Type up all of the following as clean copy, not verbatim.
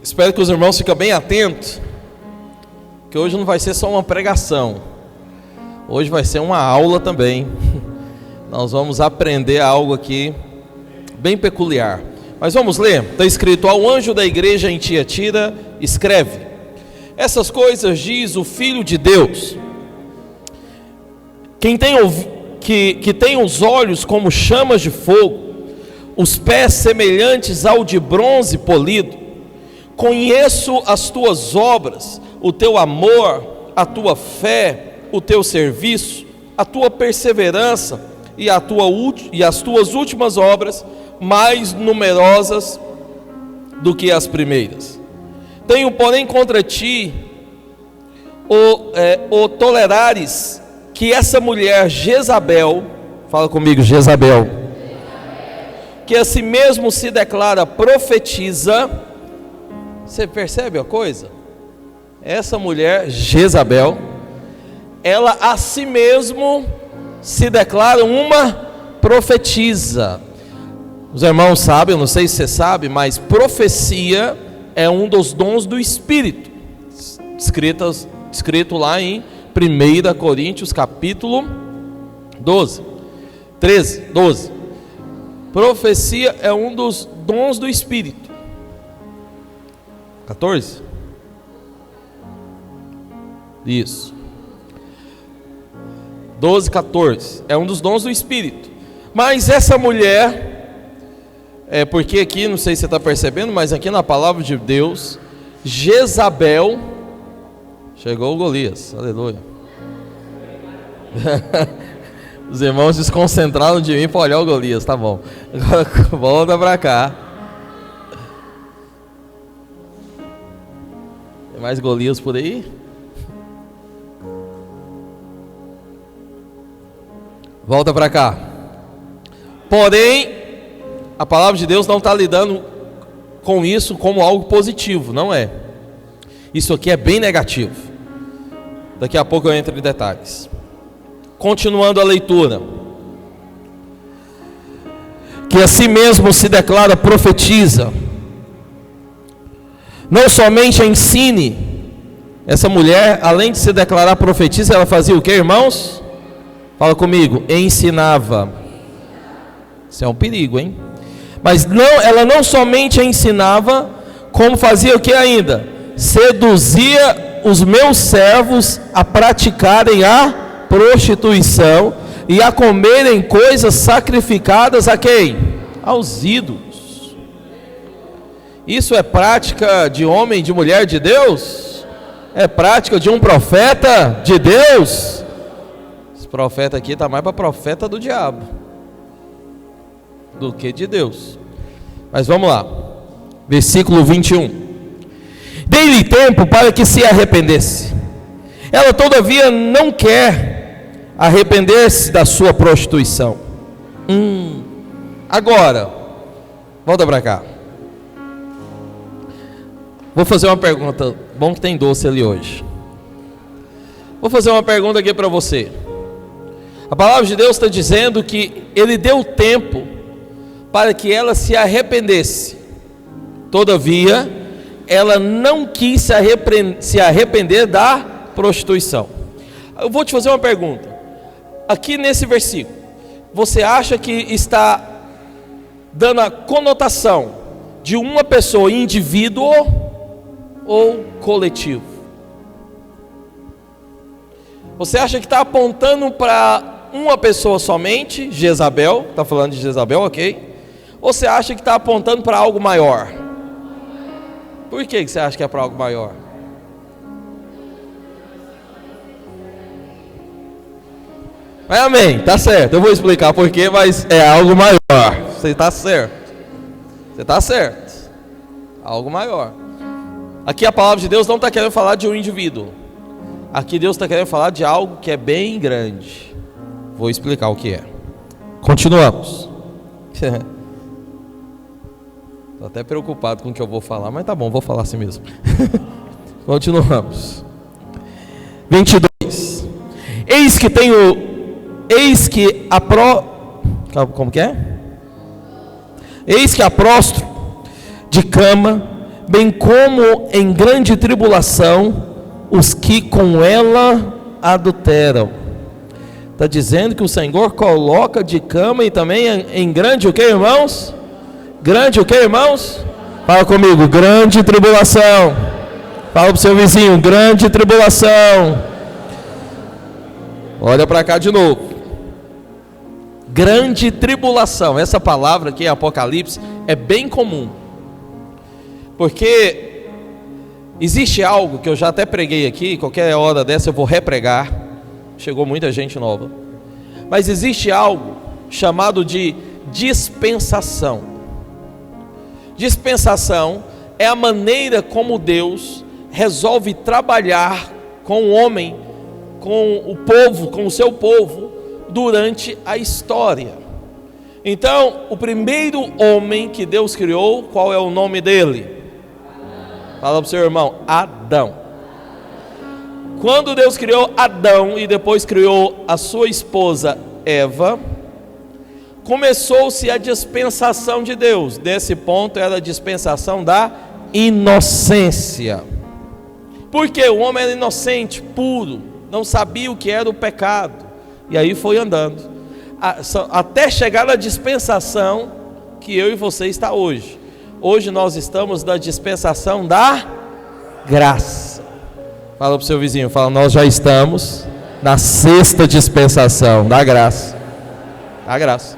Espero que os irmãos fiquem bem atentos, que hoje não vai ser só uma pregação, hoje vai ser uma aula também. Nós vamos aprender algo aqui bem peculiar. Mas vamos ler, está escrito: ao anjo da igreja em Tiatira escreve: essas coisas diz o Filho de Deus, que tem os olhos como chamas de fogo, os pés semelhantes ao de bronze polido. Conheço as tuas obras, o teu amor, a tua fé, o teu serviço, a tua perseverança e as tuas últimas obras, mais numerosas do que as primeiras. Tenho, porém, contra ti o tolerares que essa mulher Jezabel, fala comigo, Jezabel, que a si mesmo se declara profetiza. Você percebe a coisa? Essa mulher Jezabel, ela a si mesmo se declara uma profetisa. Os irmãos sabem, eu não sei se você sabe, mas profecia é um dos dons do Espírito, escrito lá em 1 Coríntios capítulo 12. Profecia é um dos dons do Espírito. 14? Isso. 12, 14. É um dos dons do Espírito. Mas essa mulher, porque aqui, não sei se você está percebendo, mas aqui na palavra de Deus, Jezabel, chegou o Golias, aleluia. Os irmãos desconcentraram de mim para olhar o Golias, tá bom. Volta para cá. Tem mais Golias por aí? Volta para cá. Porém, a palavra de Deus não está lidando com isso como algo positivo, não é. Isso aqui é bem negativo. Daqui a pouco eu entro em detalhes. Continuando a leitura. Que a si mesmo se declara profetiza. Não somente ensine. Essa mulher, além de se declarar profetisa, ela fazia o que, irmãos? Fala comigo, ensinava. Isso é um perigo, hein? Mas ela não somente ensinava, como fazia o que ainda? Seduzia os meus servos a praticarem a prostituição e a comerem coisas sacrificadas a quem? Aos ídolos. Isso é prática de homem, de mulher de Deus? É prática de um profeta de Deus? Esse profeta aqui está mais para profeta do diabo do que de Deus. Mas vamos lá, versículo 21. Dei-lhe tempo para que se arrependesse. Ela todavia não quer arrepender-se da sua prostituição. Agora, volta para cá. Vou fazer uma pergunta. Bom que tem doce ali hoje. Vou fazer uma pergunta aqui para você. A palavra de Deus está dizendo que Ele deu tempo para que ela se arrependesse. Todavia, ela não quis se arrepender da prostituição. Eu vou te fazer uma pergunta. Aqui nesse versículo, você acha que está dando a conotação de uma pessoa, indivíduo ou coletivo? Você acha que está apontando para uma pessoa somente, Jezabel, está falando de Jezabel, ok? Ou você acha que está apontando para algo maior? Por que você acha que é para algo maior? Mas amém, tá certo, eu vou explicar porquê, mas é algo maior. Você está certo. Você está certo. Algo maior. Aqui a palavra de Deus não está querendo falar de um indivíduo. Aqui Deus está querendo falar de algo que é bem grande. Vou explicar o que é. Continuamos. Estou até preocupado com o que eu vou falar, mas tá bom, vou falar assim mesmo. Continuamos. 22. Como que é? Eis que a prostro de cama bem como em grande tribulação os que com ela adulteram. Está dizendo que o Senhor coloca de cama e também em grande o que, irmãos? Grande o que, irmãos? Fala comigo, grande tribulação. Fala para o seu vizinho, grande tribulação. Olha para cá de novo. Grande tribulação. Essa palavra aqui em Apocalipse é bem comum. Porque existe algo que eu já até preguei aqui, qualquer hora dessa eu vou repregar. Chegou muita gente nova. Mas existe algo chamado de dispensação. Dispensação é a maneira como Deus resolve trabalhar com o homem, com o povo, com o seu povo, durante a história. Então, o primeiro homem que Deus criou, qual é o nome dele? Fala para o seu irmão, Adão. Quando Deus criou Adão e depois criou a sua esposa Eva, começou-se a dispensação de Deus. Nesse ponto era a dispensação da inocência. Porque o homem era inocente, puro, não sabia o que era o pecado. E aí foi andando, até chegar na dispensação que eu e você está hoje. Hoje nós estamos na dispensação da graça. Fala para o seu vizinho, fala, nós já estamos na sexta dispensação da graça. A graça.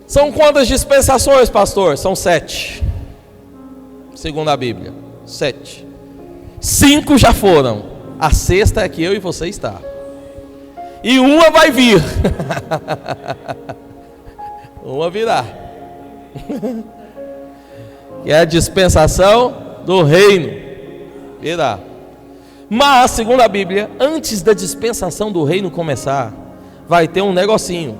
São quantas dispensações, pastor? São 7. Segundo a Bíblia, 7. 5 já foram. A sexta é que eu e você está. E uma vai vir. Uma virá. Que é a dispensação do reino. Virá. Mas, segundo a Bíblia, antes da dispensação do reino começar, vai ter um negocinho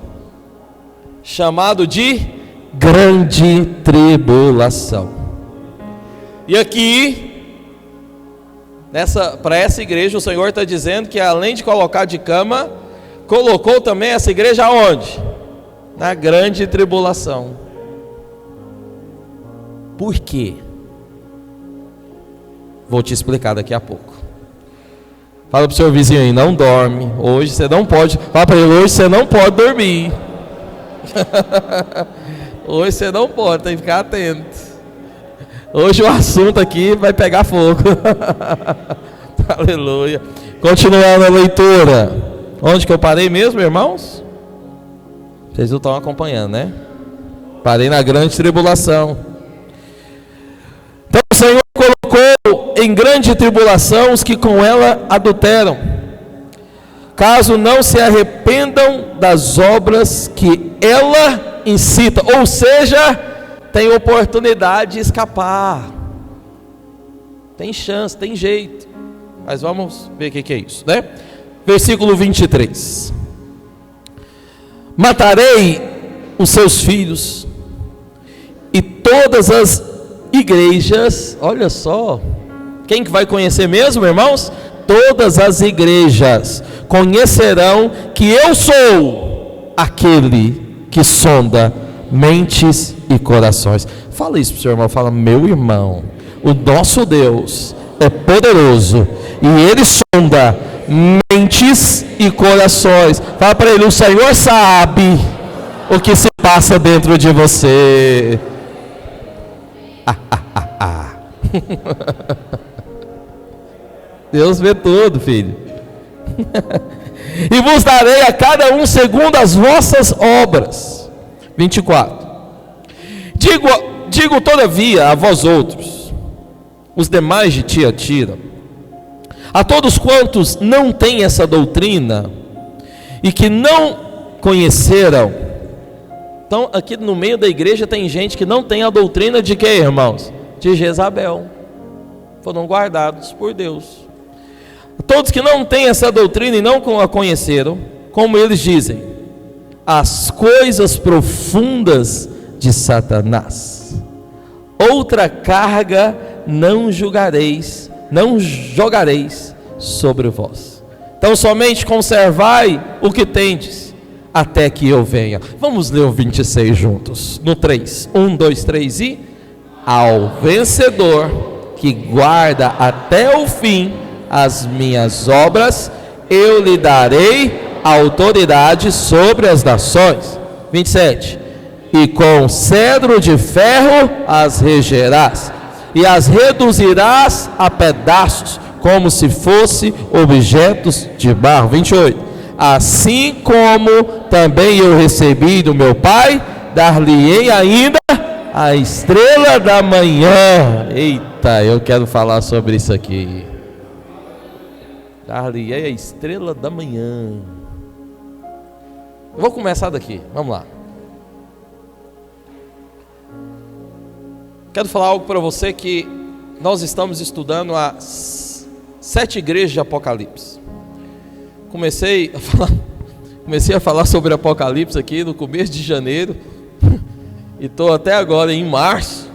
chamado de grande tribulação. E aqui, para essa igreja, o Senhor está dizendo que além de colocar de cama, colocou também essa igreja aonde? Na grande tribulação. Por quê? Vou te explicar daqui a pouco. Fala para o seu vizinho aí, não dorme. Hoje você não pode. Fala para ele, hoje você não pode dormir. Hoje você não pode, tem que ficar atento. Hoje o assunto aqui vai pegar fogo. Aleluia. Continuando a leitura. Onde que eu parei mesmo, irmãos? Vocês não estão acompanhando, né? Parei na grande tribulação. Então o Senhor colocou em grande tribulação os que com ela adulteram, caso não se arrependam das obras que ela incita. Ou seja, tem oportunidade de escapar. Tem chance, tem jeito. Mas vamos ver o que é isso, né? Versículo 23. Matarei os seus filhos, e todas as igrejas, olha só, quem que vai conhecer mesmo, irmãos? Todas as igrejas conhecerão que eu sou aquele que sonda mentes e corações. Fala isso para o seu irmão, fala, meu irmão, o nosso Deus é poderoso e Ele sonda mentes e corações. Fala para ele, o Senhor sabe o que se passa dentro de você. Deus vê tudo, filho. E vos darei a cada um segundo as vossas obras. 24. Digo todavia a vós outros, os demais de Tiatira, a todos quantos não têm essa doutrina e que não conheceram. Então aqui no meio da igreja tem gente que não tem a doutrina de quê, irmãos? De Jezabel. Foram guardados por Deus. Todos que não têm essa doutrina e não a conheceram, como eles dizem, as coisas profundas de Satanás, outra carga não jogareis sobre vós. Então somente conservai o que tendes, até que eu venha. Vamos ler o 26 juntos, no 3, 1, 2, 3 e... ao vencedor que guarda até o fim as minhas obras, eu lhe darei autoridade sobre as nações. 27. E com cedro de ferro as regerás, e as reduzirás a pedaços, como se fossem objetos de barro. 28. Assim como também eu recebi do meu Pai, dar-lhe-ei ainda a estrela da manhã. Eita, eu quero falar sobre isso aqui. Dar-lhe-ei a estrela da manhã. Vou começar daqui, vamos lá. Quero falar algo para você que nós estamos estudando as 7 igrejas de Apocalipse. Comecei a falar sobre Apocalipse aqui no começo de janeiro e estou até agora em março,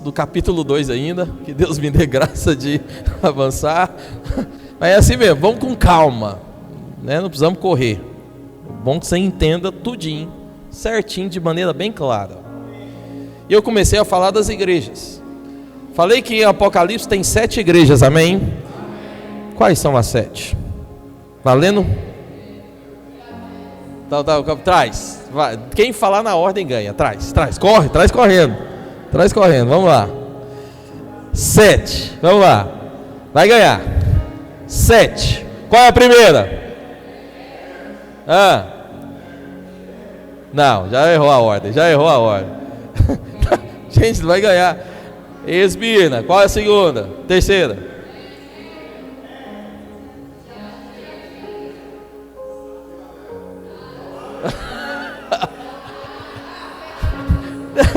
no capítulo 2 ainda, que Deus me dê graça de avançar. Mas é assim mesmo, vamos com calma, né? Não precisamos correr. Bom que você entenda tudinho, certinho, de maneira bem clara. E eu comecei a falar das igrejas. Falei que em Apocalipse tem 7 igrejas, amém? Quais são as 7? Valendo? Traz. Vai. Quem falar na ordem ganha. Traz, corre, traz correndo. Traz correndo, vamos lá. 7, vamos lá. Vai ganhar. 7. Qual é a primeira? Não, já errou a ordem. Gente, vai ganhar. Esmirna, qual é a segunda? Terceira?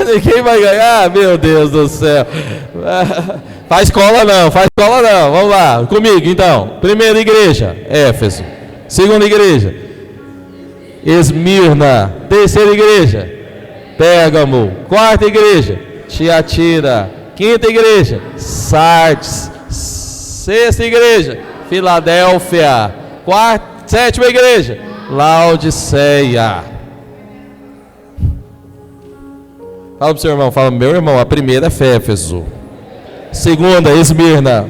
Ninguém vai ganhar? Meu Deus do céu. Faz cola não. Vamos lá, comigo então. Primeira igreja, Éfeso. Segunda igreja, Esmirna. Terceira igreja, Pérgamo. Quarta igreja, Tiatira. Quinta igreja, Sardes. Sexta igreja, Filadélfia. Sétima igreja, Laodiceia. Fala pro seu irmão, fala, meu irmão, a primeira é Éfeso. Segunda, Esmirna.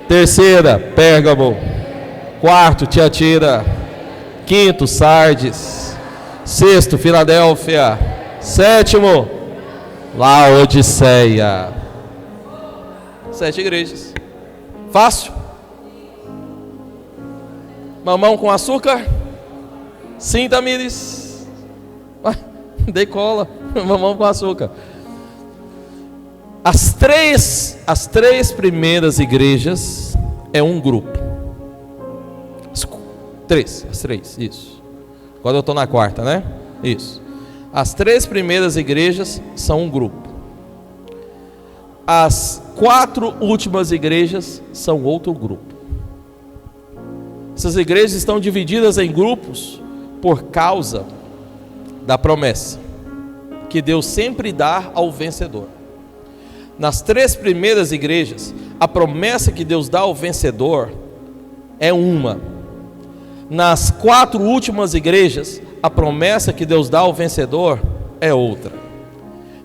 Terceira, Pérgamo. Quarto, Tiatira. Quinto, Sardes. Sexto, Filadélfia. Sétimo, Laodiceia. 7 igrejas. Fácil? Mamão com açúcar? Sim, Tamires. Decola. Mamão com açúcar. As três primeiras igrejas é um grupo. As três, isso. Agora eu estou na quarta, né? Isso. As 3 primeiras igrejas são um grupo. As 4 últimas igrejas são outro grupo. Essas igrejas estão divididas em grupos por causa da promessa que Deus sempre dá ao vencedor. Nas 3 primeiras igrejas, a promessa que Deus dá ao vencedor é uma. Nas 4 últimas igrejas, a promessa que Deus dá ao vencedor é outra.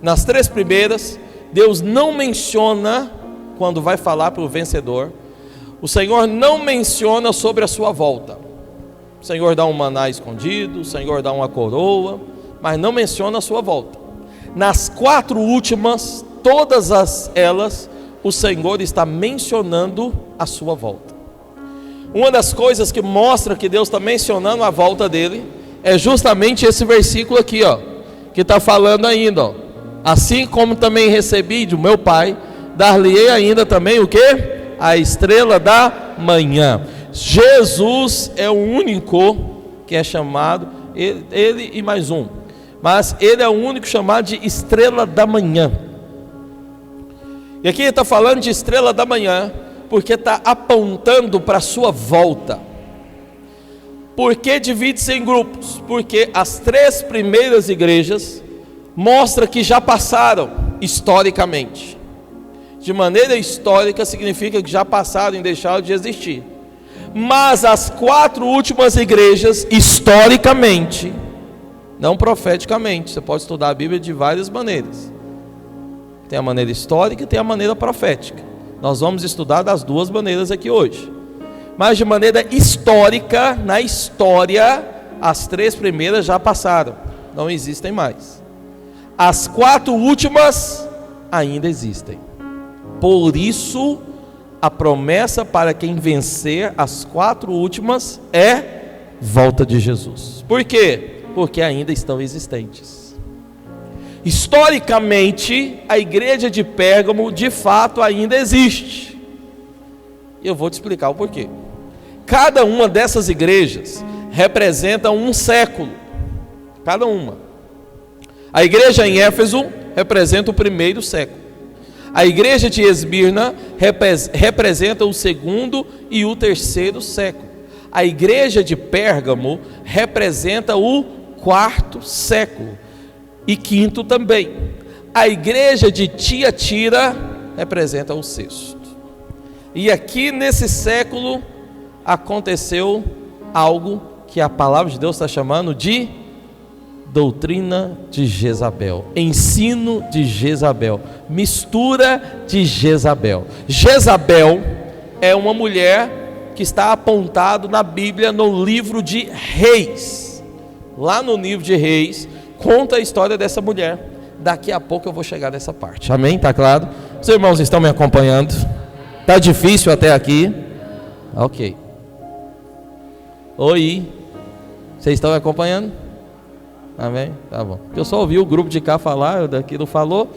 Nas 3 primeiras, Deus não menciona, quando vai falar para o vencedor, o Senhor não menciona sobre a sua volta. O Senhor dá um maná escondido, o Senhor dá uma coroa, mas não menciona a sua volta. Nas 4 últimas, todas elas, o Senhor está mencionando a sua volta. Uma das coisas que mostra que Deus está mencionando a volta dele é justamente esse versículo aqui, ó, que está falando ainda, ó. Assim como também recebi do meu Pai, dar-lhe-ei ainda também o quê? A estrela da manhã. Jesus é o único que é chamado, ele e mais um, mas ele é o único chamado de estrela da manhã. E aqui ele está falando de estrela da manhã, porque está apontando para a sua volta. Por que divide-se em grupos? Porque as 3 primeiras igrejas mostram que já passaram historicamente. De maneira histórica significa que já passaram e deixaram de existir. Mas as 4 últimas igrejas, historicamente, não profeticamente, você pode estudar a Bíblia de várias maneiras. tem a maneira histórica e tem a maneira profética. Nós vamos estudar das duas maneiras aqui hoje. Mas de maneira histórica, na história, as 3 primeiras já passaram, não existem mais. As 4 últimas ainda existem. Por isso, a promessa para quem vencer as 4 últimas é volta de Jesus. Por quê? Porque ainda estão existentes. Historicamente, a igreja de Pérgamo de fato ainda existe. Eu vou te explicar o porquê. Cada uma dessas igrejas representa um século. Cada uma. A igreja em Éfeso representa o 1º século. A igreja de Esmirna representa o 2º e o 3º século. A igreja de Pérgamo representa o 4º século e 5º também. A igreja de Tiatira representa o 6º. E aqui nesse século aconteceu algo que a palavra de Deus está chamando de doutrina de Jezabel, ensino de Jezabel, mistura de Jezabel. Jezabel é uma mulher que está apontado na Bíblia no livro de Reis. Lá no livro de Reis conta a história dessa mulher. Daqui a pouco eu vou chegar nessa parte. Amém? Tá claro? Os irmãos estão me acompanhando? Tá difícil até aqui? Ok. Oi. Vocês estão me acompanhando? Amém? Tá bom. Eu só ouvi o grupo de cá falar, o daqui não falou.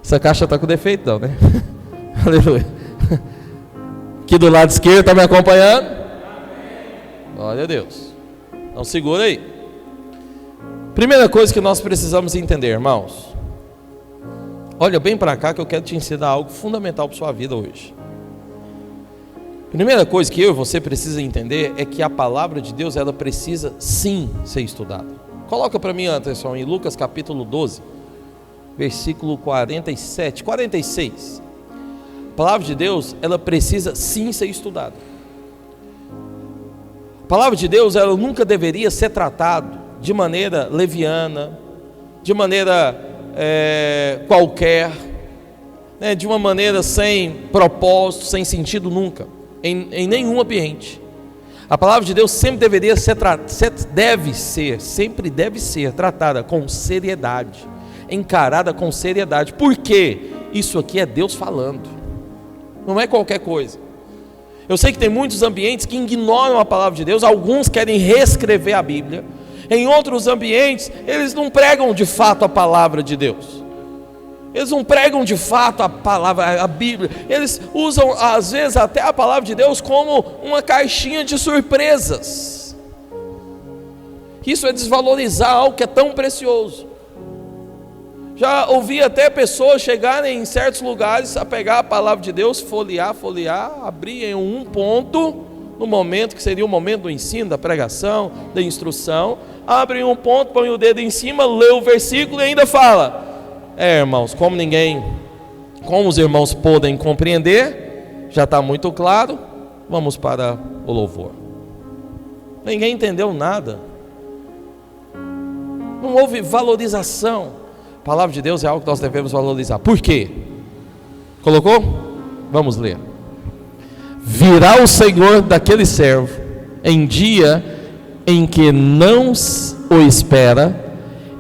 Essa caixa está com defeito, não, né? Aleluia. Aqui do lado esquerdo, está me acompanhando? Glória a Deus. Então segura aí. Primeira coisa que nós precisamos entender, irmãos. Olha bem para cá que eu quero te ensinar algo fundamental para a sua vida hoje. Primeira coisa que eu e você precisa entender é que a palavra de Deus, ela precisa sim ser estudada. Coloca para mim, atenção, em Lucas capítulo 12, versículo 47, 46. A palavra de Deus, ela precisa sim ser estudada. A palavra de Deus, ela nunca deveria ser tratada de maneira leviana, de maneira qualquer, né, de uma maneira sem propósito, sem sentido nunca, em nenhum ambiente. A palavra de Deus sempre deveria sempre deve ser tratada com seriedade, encarada com seriedade. Por quê? Isso aqui é Deus falando, não é qualquer coisa. Eu sei que tem muitos ambientes que ignoram a palavra de Deus, alguns querem reescrever a Bíblia. Em outros ambientes, eles não pregam de fato a palavra de Deus. Eles não pregam de fato a palavra, a Bíblia. Eles usam, às vezes, até a palavra de Deus como uma caixinha de surpresas. Isso é desvalorizar algo que é tão precioso. Já ouvi até pessoas chegarem em certos lugares a pegar a palavra de Deus, folhear, abrir em um ponto, no momento que seria o momento do ensino, da pregação, da instrução, abre um ponto, põe o dedo em cima, lê o versículo e ainda fala: irmãos, como os irmãos podem compreender, já está muito claro, vamos para o louvor. Ninguém entendeu nada, não houve valorização. A palavra de Deus é algo que nós devemos valorizar. Por quê? Colocou? Vamos ler. Virá o Senhor daquele servo em dia em que não o espera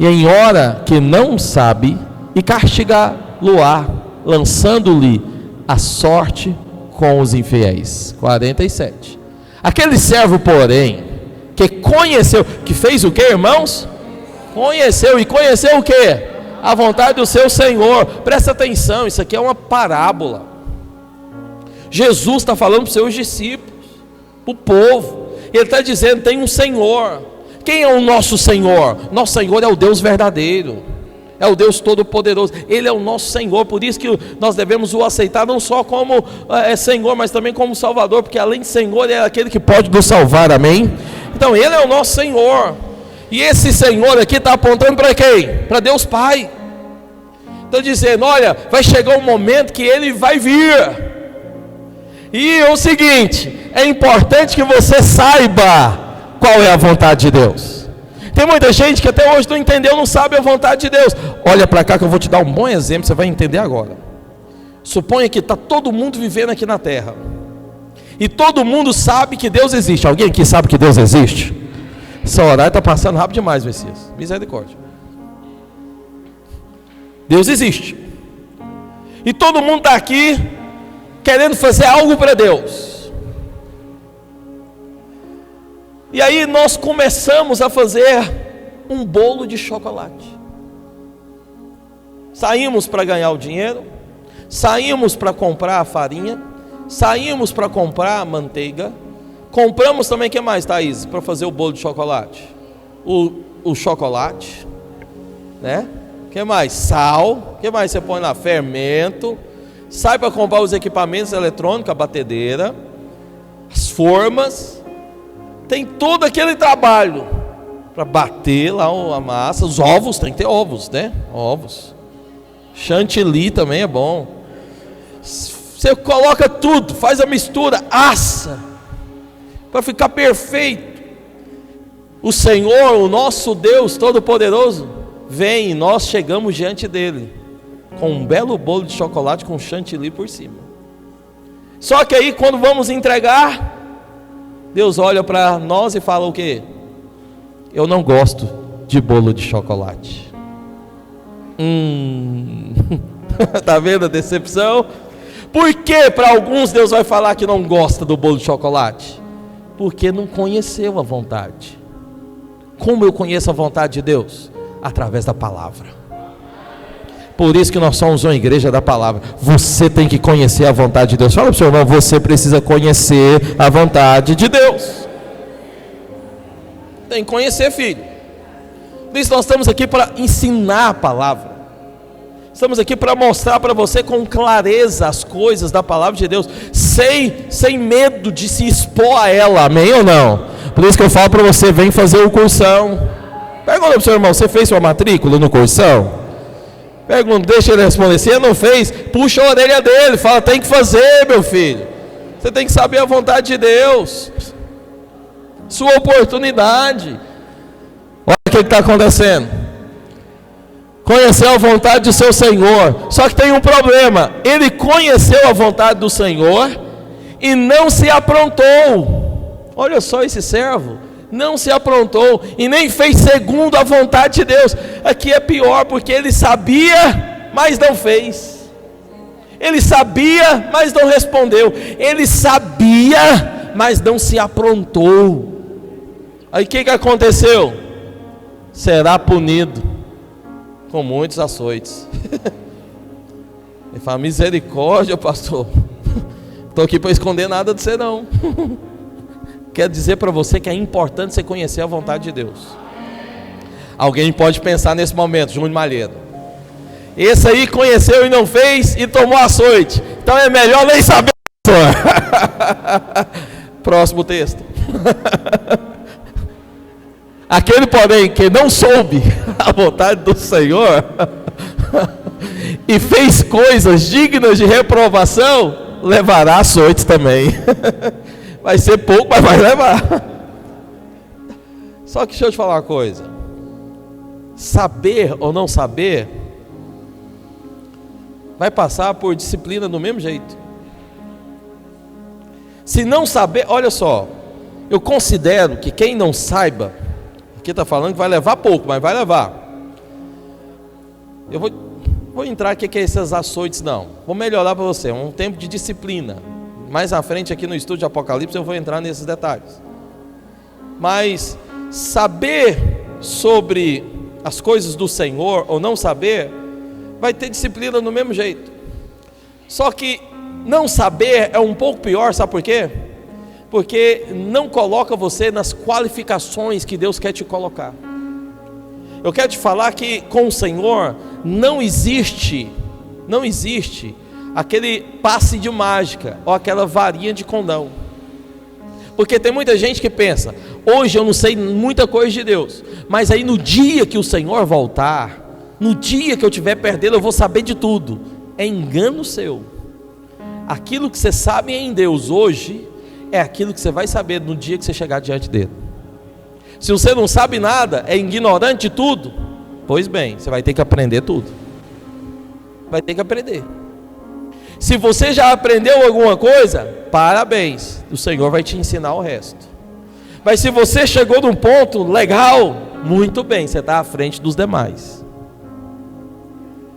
e em hora que não sabe, e castigar-lo-á, lançando-lhe a sorte com os infiéis. 47. Aquele servo, porém, que conheceu, que fez o que, irmãos? Conheceu, e conheceu o que? A vontade do seu Senhor. Presta atenção, isso aqui é uma parábola. Jesus está falando para os seus discípulos, para o povo. Ele está dizendo: tem um Senhor. Quem é o nosso Senhor? Nosso Senhor é o Deus verdadeiro, é o Deus todo-poderoso. Ele é o nosso Senhor. Por isso que nós devemos o aceitar não só como Senhor, mas também como Salvador, porque além de Senhor, Ele é aquele que pode nos salvar, amém? Então Ele é o nosso Senhor. E esse Senhor aqui está apontando para quem? Para Deus Pai. Está dizendo: olha, vai chegar um momento que Ele vai vir. E é o seguinte, é importante que você saiba qual é a vontade de Deus. Tem muita gente que até hoje não entendeu, não sabe a vontade de Deus. Olha para cá que eu vou te dar um bom exemplo, você vai entender agora. Suponha que está todo mundo vivendo aqui na terra, e todo mundo sabe que Deus existe. Alguém aqui sabe que Deus existe? Essa horário está passando rápido demais, Messias. Misericórdia. Deus existe. E todo mundo está aqui querendo fazer algo para Deus. E aí nós começamos a fazer um bolo de chocolate. Saímos para ganhar o dinheiro, saímos para comprar a farinha, saímos para comprar a manteiga, compramos também, o que mais, Thaís, para fazer o bolo de chocolate? O chocolate, né? O que mais? Sal. O que mais você põe lá? Fermento. Sai para comprar os equipamentos eletrônicos, a batedeira, as formas. Tem todo aquele trabalho para bater lá a massa. Os ovos, tem que ter ovos, né? Ovos. Chantilly também é bom. Você coloca tudo, faz a mistura, assa, para ficar perfeito. O Senhor, o nosso Deus Todo-Poderoso, vem e nós chegamos diante dele com um belo bolo de chocolate com chantilly por cima. Só que aí quando vamos entregar, Deus olha para nós e fala o quê? Eu não gosto de bolo de chocolate. Tá vendo a decepção? Por que para alguns Deus vai falar que não gosta do bolo de chocolate? Porque não conheceu a vontade. Como eu conheço a vontade de Deus? Através da palavra. Por isso que nós somos uma igreja da palavra. Você tem que conhecer a vontade de Deus. Fala para o seu irmão, você precisa conhecer a vontade de Deus. Tem que conhecer, filho. Por isso nós estamos aqui para ensinar a palavra. Estamos aqui para mostrar para você com clareza as coisas da palavra de Deus, sem medo de se expor a ela, amém ou não? Por isso que eu falo para você, vem fazer o cursão. Pergunta para o seu irmão, você fez sua matrícula no cursão? Pergunta, deixa ele responder. Se ele não fez, puxa a orelha dele, fala, tem que fazer, meu filho. Você tem que saber a vontade de Deus. Sua oportunidade. Olha o que está acontecendo. Conheceu a vontade do seu Senhor. Só que tem um problema. Ele conheceu a vontade do Senhor e não se aprontou. Olha só esse servo. Não se aprontou e nem fez segundo a vontade de Deus. Aqui é pior, porque ele sabia, mas não fez. Ele sabia, mas não respondeu. Ele sabia, mas não se aprontou. Aí o que aconteceu? Será punido com muitos açoites. Ele fala, misericórdia, pastor. Estou aqui para esconder nada de você não. Quero dizer para você que é importante você conhecer a vontade de Deus. Alguém pode pensar nesse momento, Júnior Malheiro, esse aí conheceu e não fez e tomou açoite, então é melhor nem saber. Próximo texto. Aquele porém que não soube a vontade do Senhor e fez coisas dignas de reprovação, levará açoites também. Vai ser pouco, mas vai levar. Só que deixa eu te falar uma coisa. Saber ou não saber vai passar por disciplina do mesmo jeito. Se não saber, olha só, eu considero que quem não saiba, aqui está falando que vai levar pouco, mas vai levar. Eu vou entrar aqui que é esses açoites não. Vou melhorar para você, um tempo de disciplina. Mais à frente aqui no estudo de Apocalipse eu vou entrar nesses detalhes. Mas saber sobre as coisas do Senhor ou não saber, vai ter disciplina do mesmo jeito. Só que não saber é um pouco pior, sabe por quê? Porque não coloca você nas qualificações que Deus quer te colocar. Eu quero te falar que com o Senhor não existe aquele passe de mágica ou aquela varinha de condão. Porque tem muita gente que pensa, hoje eu não sei muita coisa de Deus, mas aí no dia que o Senhor voltar, no dia que eu estiver perdendo, eu vou saber de tudo. É engano seu. Aquilo que você sabe em Deus hoje é aquilo que você vai saber no dia que você chegar diante dele. Se você não sabe nada, é ignorante de tudo, pois bem, você vai ter que aprender tudo. Vai ter que aprender. Se você já aprendeu alguma coisa, parabéns, o Senhor vai te ensinar o resto. Mas se você chegou num ponto legal, muito bem, você está à frente dos demais.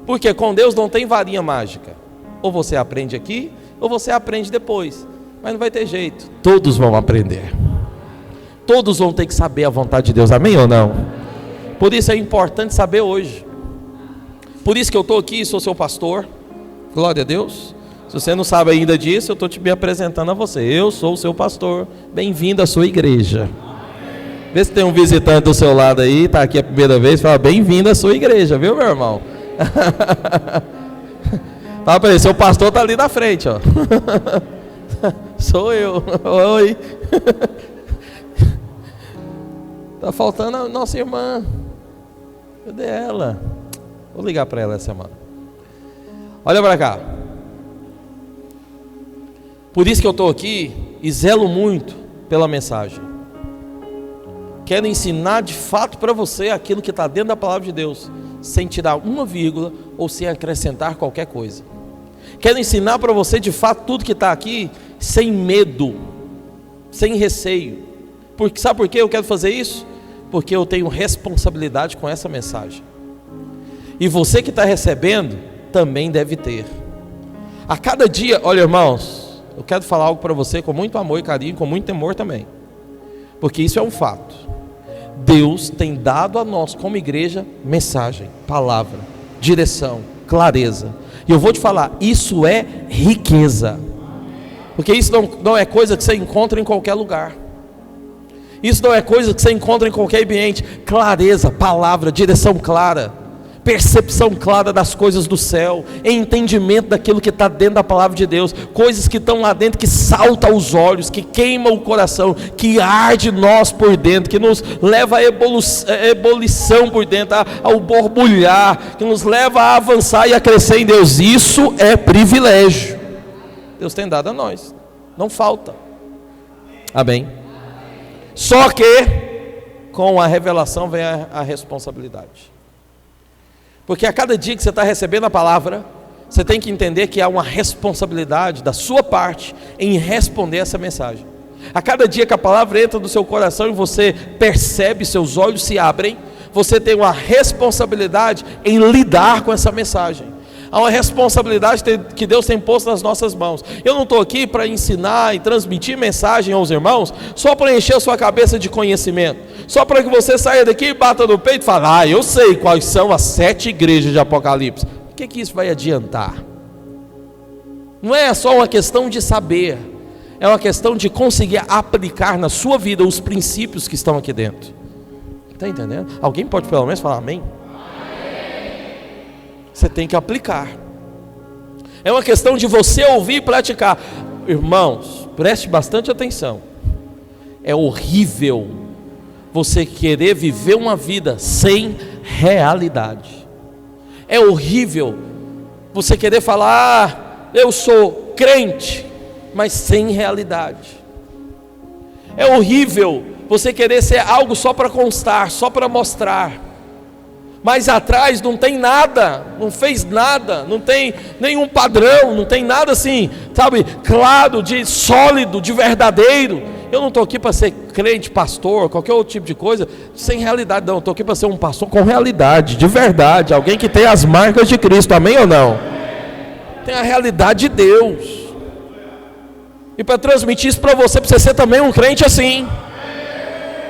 Porque com Deus não tem varinha mágica. Ou você aprende aqui, ou você aprende depois. Mas não vai ter jeito. Todos vão aprender. Todos vão ter que saber a vontade de Deus. Amém ou não? Por isso é importante saber hoje. Por isso que eu estou aqui, sou seu pastor. Glória a Deus. Se você não sabe ainda disso, eu estou me apresentando a você. Eu sou o seu pastor. Bem-vindo à sua igreja. Vê se tem um visitante do seu lado aí, está aqui a primeira vez, fala bem-vindo à sua igreja, viu, meu irmão? Fala para ele, seu pastor está ali na frente, ó. Sou eu. Oi. Está faltando a nossa irmã. Cadê ela? Vou ligar para ela essa semana. Olha para cá. Por isso que eu estou aqui e zelo muito pela mensagem. Quero ensinar de fato para você aquilo que está dentro da palavra de Deus, sem tirar uma vírgula ou sem acrescentar qualquer coisa. Quero ensinar para você de fato tudo que está aqui, sem medo, sem receio. Sabe por que eu quero fazer isso? Porque eu tenho responsabilidade com essa mensagem. E você que está recebendo, também deve ter. A cada dia, olha irmãos, eu quero falar algo para você com muito amor e carinho, com muito temor também. Porque isso é um fato. Deus tem dado a nós como igreja mensagem, palavra, direção, clareza. E eu vou te falar, isso é riqueza. Porque isso não é coisa que você encontra em qualquer lugar. Isso não é coisa que você encontra em qualquer ambiente. Clareza, palavra, direção clara, percepção clara das coisas do céu, entendimento daquilo que está dentro da palavra de Deus, coisas que estão lá dentro, que saltam aos olhos, que queimam o coração, que arde nós por dentro, que nos leva à ebulição por dentro, ao borbulhar, que nos leva a avançar e a crescer em Deus. Isso é privilégio. Deus tem dado a nós, não falta. Amém. Só que com a revelação vem a responsabilidade. Porque a cada dia que você está recebendo a palavra, você tem que entender que há uma responsabilidade da sua parte em responder essa mensagem. A cada dia que a palavra entra no seu coração e você percebe, seus olhos se abrem, você tem uma responsabilidade em lidar com essa mensagem. Há uma responsabilidade que Deus tem posto nas nossas mãos. Eu não estou aqui para ensinar e transmitir mensagem aos irmãos só para encher a sua cabeça de conhecimento, só para que você saia daqui e bata no peito e fale, eu sei quais são as 7 igrejas de Apocalipse. O que isso vai adiantar? Não é só uma questão de saber, é uma questão de conseguir aplicar na sua vida os princípios que estão aqui dentro. Está entendendo? Alguém pode pelo menos falar amém? Você tem que aplicar. É uma questão de você ouvir e praticar. Irmãos, preste bastante atenção. É horrível você querer viver uma vida sem realidade. É horrível você querer falar, eu sou crente, mas sem realidade. É horrível você querer ser algo só para constar, só para mostrar, mas atrás não tem nada, não fez nada, não tem nenhum padrão, não tem nada assim, sabe, claro, de sólido, de verdadeiro. Eu não estou aqui para ser crente, pastor, qualquer outro tipo de coisa, sem realidade, não. Estou aqui para ser um pastor com realidade, de verdade, alguém que tem as marcas de Cristo, amém ou não? Tem a realidade de Deus. E para transmitir isso para você ser também um crente assim.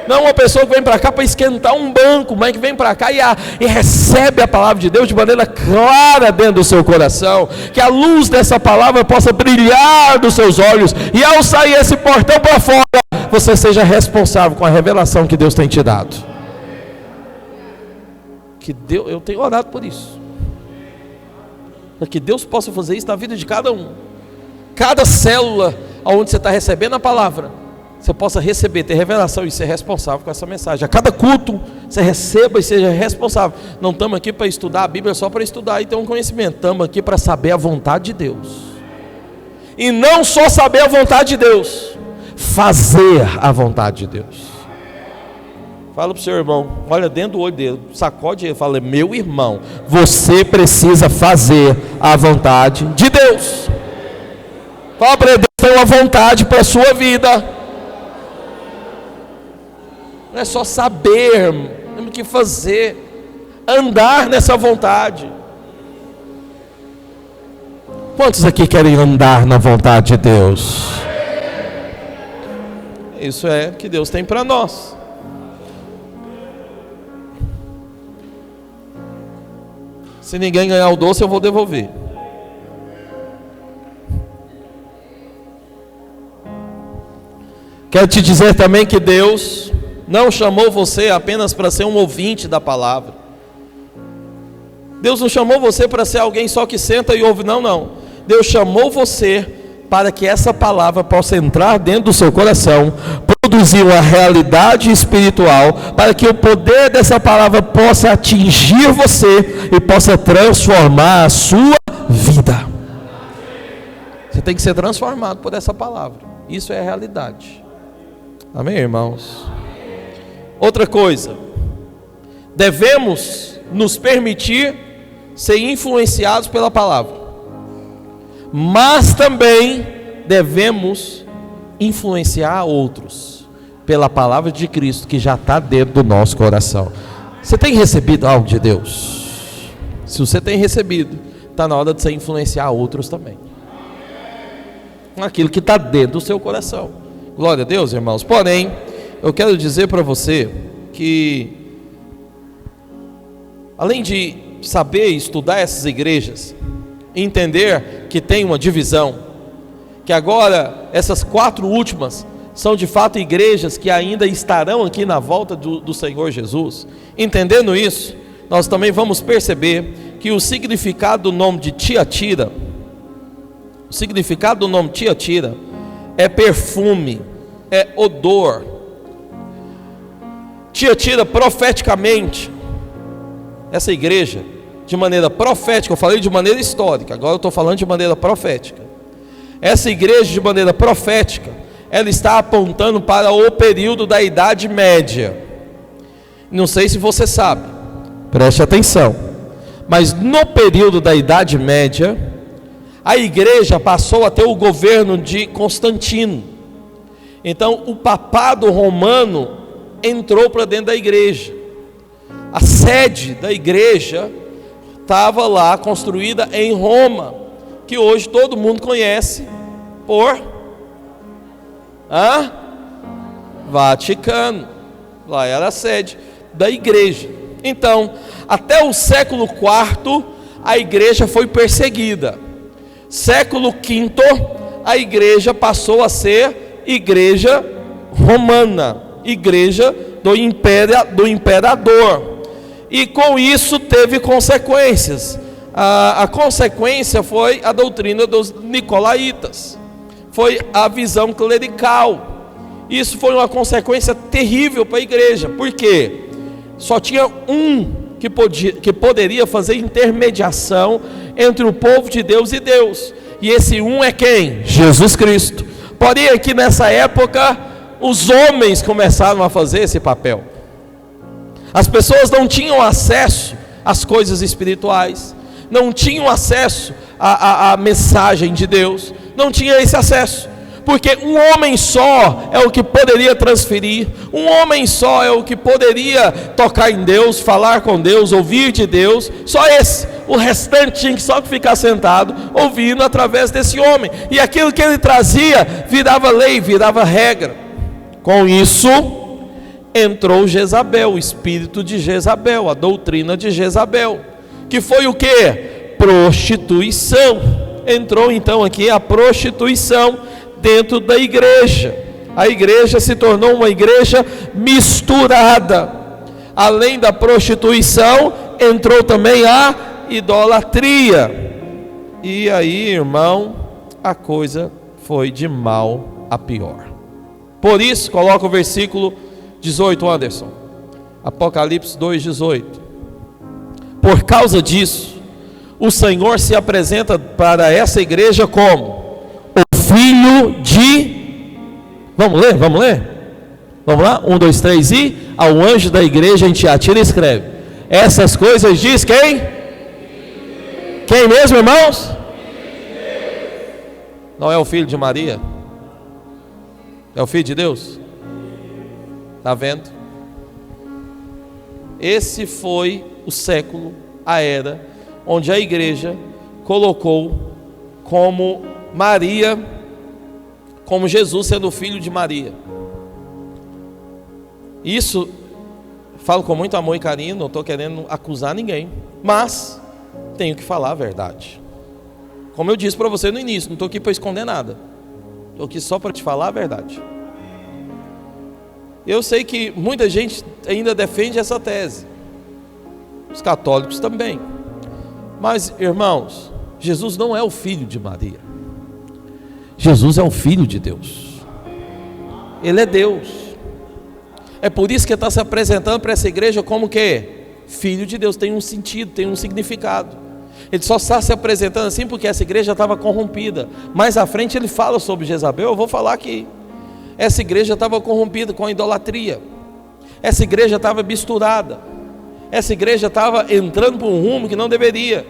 Não uma pessoa que vem para cá para esquentar um banco, mas que vem para cá e recebe a palavra de Deus de maneira clara dentro do seu coração, que a luz dessa palavra possa brilhar dos seus olhos, e ao sair esse portão para fora, você seja responsável com a revelação que Deus tem te dado. Eu tenho orado por isso, para que Deus possa fazer isso na vida de cada um, cada célula onde você está recebendo a palavra, você possa receber, ter revelação e ser responsável com essa mensagem. A cada culto, você receba e seja responsável. Não estamos aqui para estudar a Bíblia só para estudar e ter um conhecimento. Estamos aqui para saber a vontade de Deus. E não só saber a vontade de Deus, fazer a vontade de Deus. Fala para o seu irmão, olha dentro do olho dele, sacode ele e fala: meu irmão, você precisa fazer a vontade de Deus. Fala para ele: Deus tem uma vontade para a sua vida. Não é só saber, temos que fazer, andar nessa vontade. Quantos aqui querem andar na vontade de Deus? Isso é que Deus tem para nós. Se ninguém ganhar o doce, eu vou devolver. Quero te dizer também que Deus não chamou você apenas para ser um ouvinte da palavra. Deus não chamou você para ser alguém só que senta e ouve, não. Deus chamou você para que essa palavra possa entrar dentro do seu coração, produzir uma realidade espiritual, para que o poder dessa palavra possa atingir você e possa transformar a sua vida. Você tem que ser transformado por essa palavra. Isso é a realidade. Amém, irmãos? Outra coisa, devemos nos permitir ser influenciados pela palavra, mas também devemos influenciar outros pela palavra de Cristo que já está dentro do nosso coração. Você tem recebido algo de Deus? Se você tem recebido, está na hora de você influenciar outros também, aquilo que está dentro do seu coração. Glória a Deus, irmãos. Porém, eu quero dizer para você que, além de saber estudar essas igrejas, entender que tem uma divisão, que agora essas 4 últimas são de fato igrejas que ainda estarão aqui na volta do Senhor Jesus. Entendendo isso, nós também vamos perceber que o significado do nome de Tiatira, é perfume, é odor. Tiatira, profeticamente, essa igreja, de maneira profética, eu falei de maneira histórica, agora eu estou falando de maneira profética. Essa igreja, de maneira profética, ela está apontando para o período da Idade Média. Não sei se você sabe, preste atenção, mas no período da Idade Média, a igreja passou a ter o governo de Constantino. Então o papado romano entrou para dentro da igreja. A sede da igreja estava lá, construída em Roma, que hoje todo mundo conhece por Vaticano. Lá era a sede da igreja. Então, até o século IV, a igreja foi perseguida. Século V, a igreja passou a ser igreja romana, igreja do imperador. E com isso teve consequências. A consequência foi a doutrina dos nicolaítas, foi a visão clerical. Isso foi uma consequência terrível para a igreja, porque só tinha um que poderia fazer intermediação entre o povo de Deus e Deus, e esse um é quem? Jesus Cristo. Porém, aqui nessa época, os homens começaram a fazer esse papel. As pessoas não tinham acesso às coisas espirituais, não tinham acesso à mensagem de Deus, não tinha esse acesso, porque um homem só é o que poderia transferir, um homem só é o que poderia tocar em Deus, falar com Deus, ouvir de Deus, só esse. O restante tinha que só ficar sentado, ouvindo através desse homem, e aquilo que ele trazia virava lei, virava regra. Com isso entrou Jezabel, o espírito de Jezabel, a doutrina de Jezabel, que foi o que? Prostituição. Entrou então aqui a prostituição dentro da igreja. A igreja se tornou uma igreja misturada. Além da prostituição, entrou também a idolatria. E aí, irmão, a coisa foi de mal a pior. Por isso, coloca o versículo 18, Anderson. Apocalipse 2:18. Por causa disso, o Senhor se apresenta para essa igreja como o filho de... Vamos ler? Vamos lá? 1, 2, 3 e ao anjo da igreja em Tiatira escreve: essas coisas diz quem? Quem mesmo, irmãos? Não é o filho de Maria? É o filho de Deus? Está vendo? Esse foi o século, a era, onde a igreja colocou como Maria, como Jesus sendo o filho de Maria. Isso, falo com muito amor e carinho, não estou querendo acusar ninguém, mas tenho que falar a verdade. Como eu disse para você no início, não estou aqui para esconder nada, estou aqui só para te falar a verdade. Eu sei que muita gente ainda defende essa tese, os católicos também, mas irmãos, Jesus não é o filho de Maria, Jesus é o filho de Deus, Ele é Deus. É por isso que ele está se apresentando para essa igreja como que? Filho de Deus, tem um sentido, tem um significado. Ele só está se apresentando assim porque essa igreja estava corrompida. Mais à frente ele fala sobre Jezabel, eu vou falar aqui. Essa igreja estava corrompida com a idolatria. Essa igreja estava misturada. Essa igreja estava entrando por um rumo que não deveria.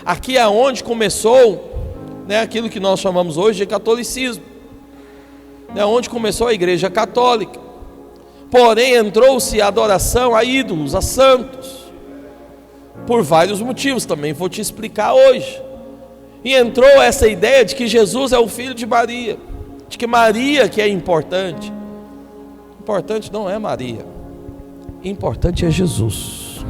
Aqui é onde começou, né, aquilo que nós chamamos hoje de catolicismo. É onde começou a igreja católica. Porém entrou-se a adoração a ídolos, a santos, por vários motivos, também vou te explicar hoje. E entrou essa ideia de que Jesus é o filho de Maria, de que Maria que é importante. Importante não é Maria, importante é Jesus.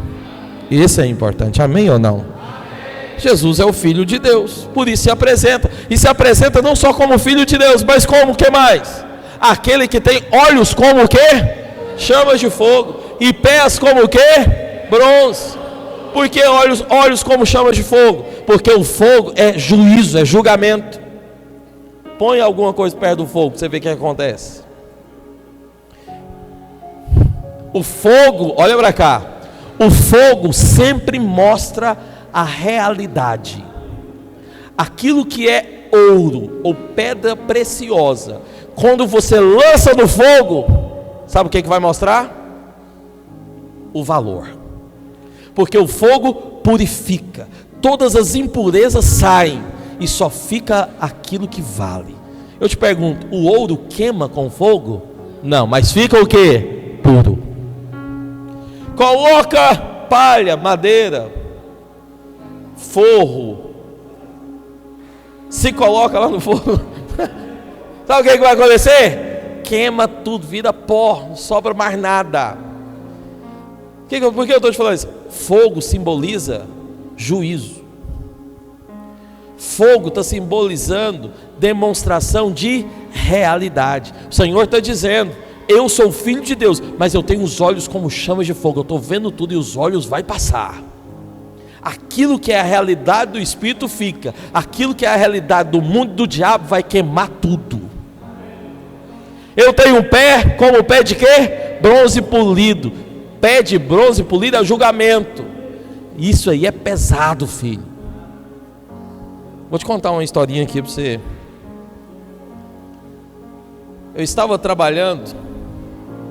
Esse é importante, amém ou não? Amém. Jesus é o filho de Deus, por isso se apresenta, e se apresenta não só como filho de Deus, mas como o que mais? Aquele que tem olhos como o que? Chamas de fogo, e pés como o que? Bronze. Por que olhos como chamas de fogo? Porque o fogo é juízo, é julgamento. Põe alguma coisa perto do fogo para você ver o que acontece. O fogo, olha para cá, o fogo sempre mostra a realidade. Aquilo que é ouro ou pedra preciosa, quando você lança no fogo, sabe o que vai mostrar? O valor. Porque o fogo purifica, todas as impurezas saem e só fica aquilo que vale. Eu te pergunto, o ouro queima com fogo? Não, mas fica o que? Puro. Coloca palha, madeira, forro, se coloca lá no fogo, sabe o que vai acontecer? Queima tudo, vira pó, não sobra mais nada. Por que eu estou te falando isso? Fogo simboliza juízo. Fogo está simbolizando demonstração de realidade. O Senhor está dizendo: eu sou filho de Deus, mas eu tenho os olhos como chamas de fogo. Eu estou vendo tudo e os olhos vai passar. Aquilo que é a realidade do Espírito fica. Aquilo que é a realidade do mundo do diabo vai queimar tudo. Eu tenho um pé como o pé de quê? Bronze polido. Pé de bronze polido é o julgamento. Isso aí é pesado, filho. Vou te contar uma historinha aqui para você. Eu estava trabalhando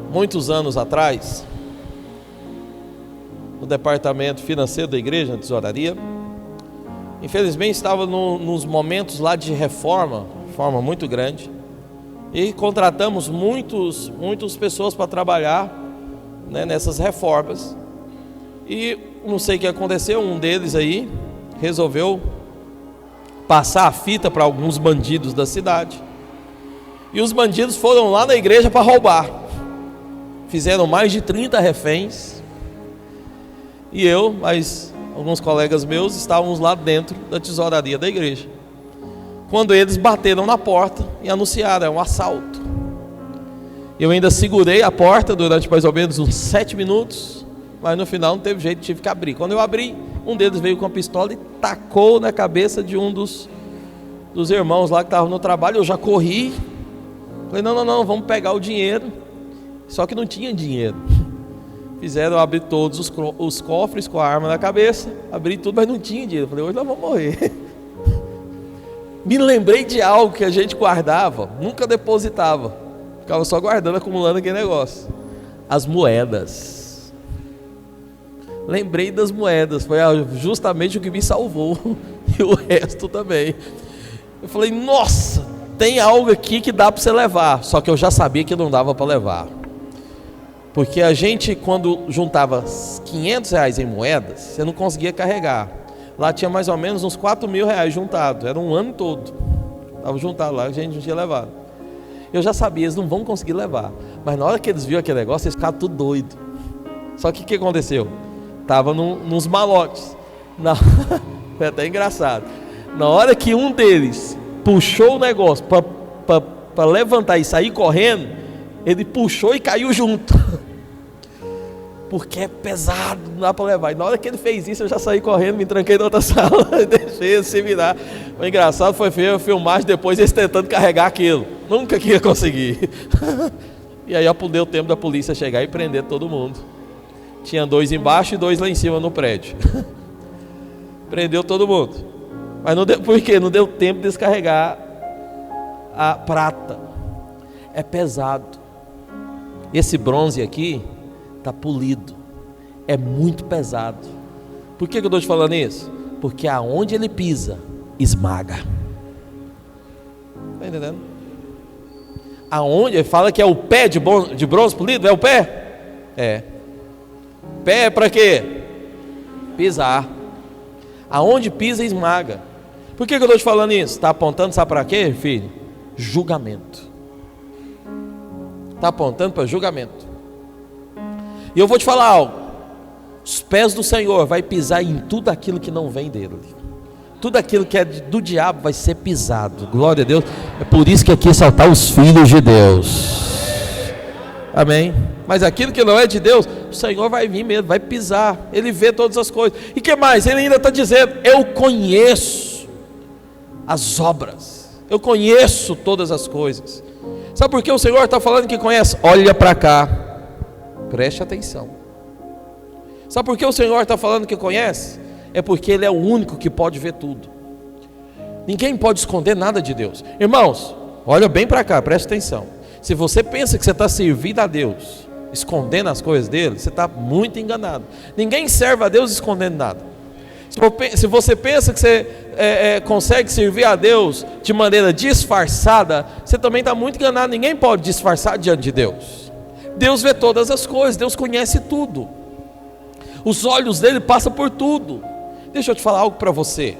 muitos anos atrás no departamento financeiro da igreja, na tesouraria. Infelizmente estava nos momentos lá de reforma muito grande. E contratamos muitas pessoas para trabalhar, né, nessas reformas. E não sei o que aconteceu, um deles aí resolveu passar a fita para alguns bandidos da cidade. E os bandidos foram lá na igreja para roubar. Fizeram mais de 30 reféns. E eu, mais alguns colegas meus, estávamos lá dentro da tesouraria da igreja. Quando eles bateram na porta e anunciaram: é um assalto. Eu ainda segurei a porta durante mais ou menos uns 7 minutos, mas no final não teve jeito, tive que abrir. Quando eu abri, um deles veio com a pistola e tacou na cabeça de um dos irmãos lá que estavam no trabalho. Eu já corri, falei: não, vamos pegar o dinheiro. Só que não tinha dinheiro. Fizeram abrir todos os cofres com a arma na cabeça, abri tudo, mas não tinha dinheiro. Falei: hoje nós vamos morrer. Me lembrei de algo que a gente guardava, nunca depositava, Ficava só guardando, acumulando aquele negócio. As moedas. Lembrei das moedas. Foi justamente o que me salvou. E o resto também. Eu falei, nossa, tem algo aqui que dá para você levar. Só que eu já sabia que não dava para levar. Porque a gente, quando juntava R$500 em moedas, você não conseguia carregar. Lá tinha mais ou menos uns R$4.000 juntados. Era um ano todo. Estava juntado lá, a gente não tinha levado. Eu já sabia, eles não vão conseguir levar. Mas na hora que eles viram aquele negócio, eles ficaram tudo doidos. Só que o que aconteceu? Estava nos malotes. Foi até engraçado. Na hora que um deles puxou o negócio para levantar e sair correndo, ele puxou e caiu junto. Porque é pesado, não dá para levar. E na hora que ele fez isso, eu já saí correndo, me tranquei na outra sala e deixei ele se virar. O engraçado foi ver a filmagem depois eles tentando carregar aquilo. Nunca que ia conseguir. E aí deu tempo da polícia chegar e prender todo mundo. Tinha 2 embaixo e 2 lá em cima no prédio. Prendeu todo mundo. Mas não deu, por quê? Não deu tempo de descarregar a prata. É pesado. Esse bronze aqui está polido. É muito pesado. Por que eu estou te falando isso? Porque aonde ele pisa, esmaga. Está entendendo? Aonde ele fala que é o pé de bronze polido? É o pé? É. Pé é para quê? Pisar. Aonde pisa, esmaga. Por que eu estou te falando isso? Está apontando, sabe para quê, filho? Julgamento. Está apontando para julgamento. E eu vou te falar algo. Os pés do Senhor vai pisar em tudo aquilo que não vem dele. Tudo aquilo que é do diabo vai ser pisado. Glória a Deus. É por isso que aqui só tá os filhos de Deus. Amém. Mas aquilo que não é de Deus, o Senhor vai vir mesmo, vai pisar. Ele vê todas as coisas. E o que mais? Ele ainda está dizendo, eu conheço as obras. Eu conheço todas as coisas. Sabe por que o Senhor está falando que conhece? Olha para cá. Preste atenção. Sabe por que o Senhor está falando que conhece? É porque Ele é o único que pode ver tudo. Ninguém pode esconder nada de Deus. Irmãos, olha bem para cá, preste atenção. Se você pensa que você está servindo a Deus, escondendo as coisas dele, você está muito enganado. Ninguém serve a Deus escondendo nada. Se você pensa que você consegue servir a Deus de maneira disfarçada, você também está muito enganado. Ninguém pode disfarçar diante de Deus. Deus vê todas as coisas, Deus conhece tudo. Os olhos dele passam por tudo. Deixa eu te falar algo para você.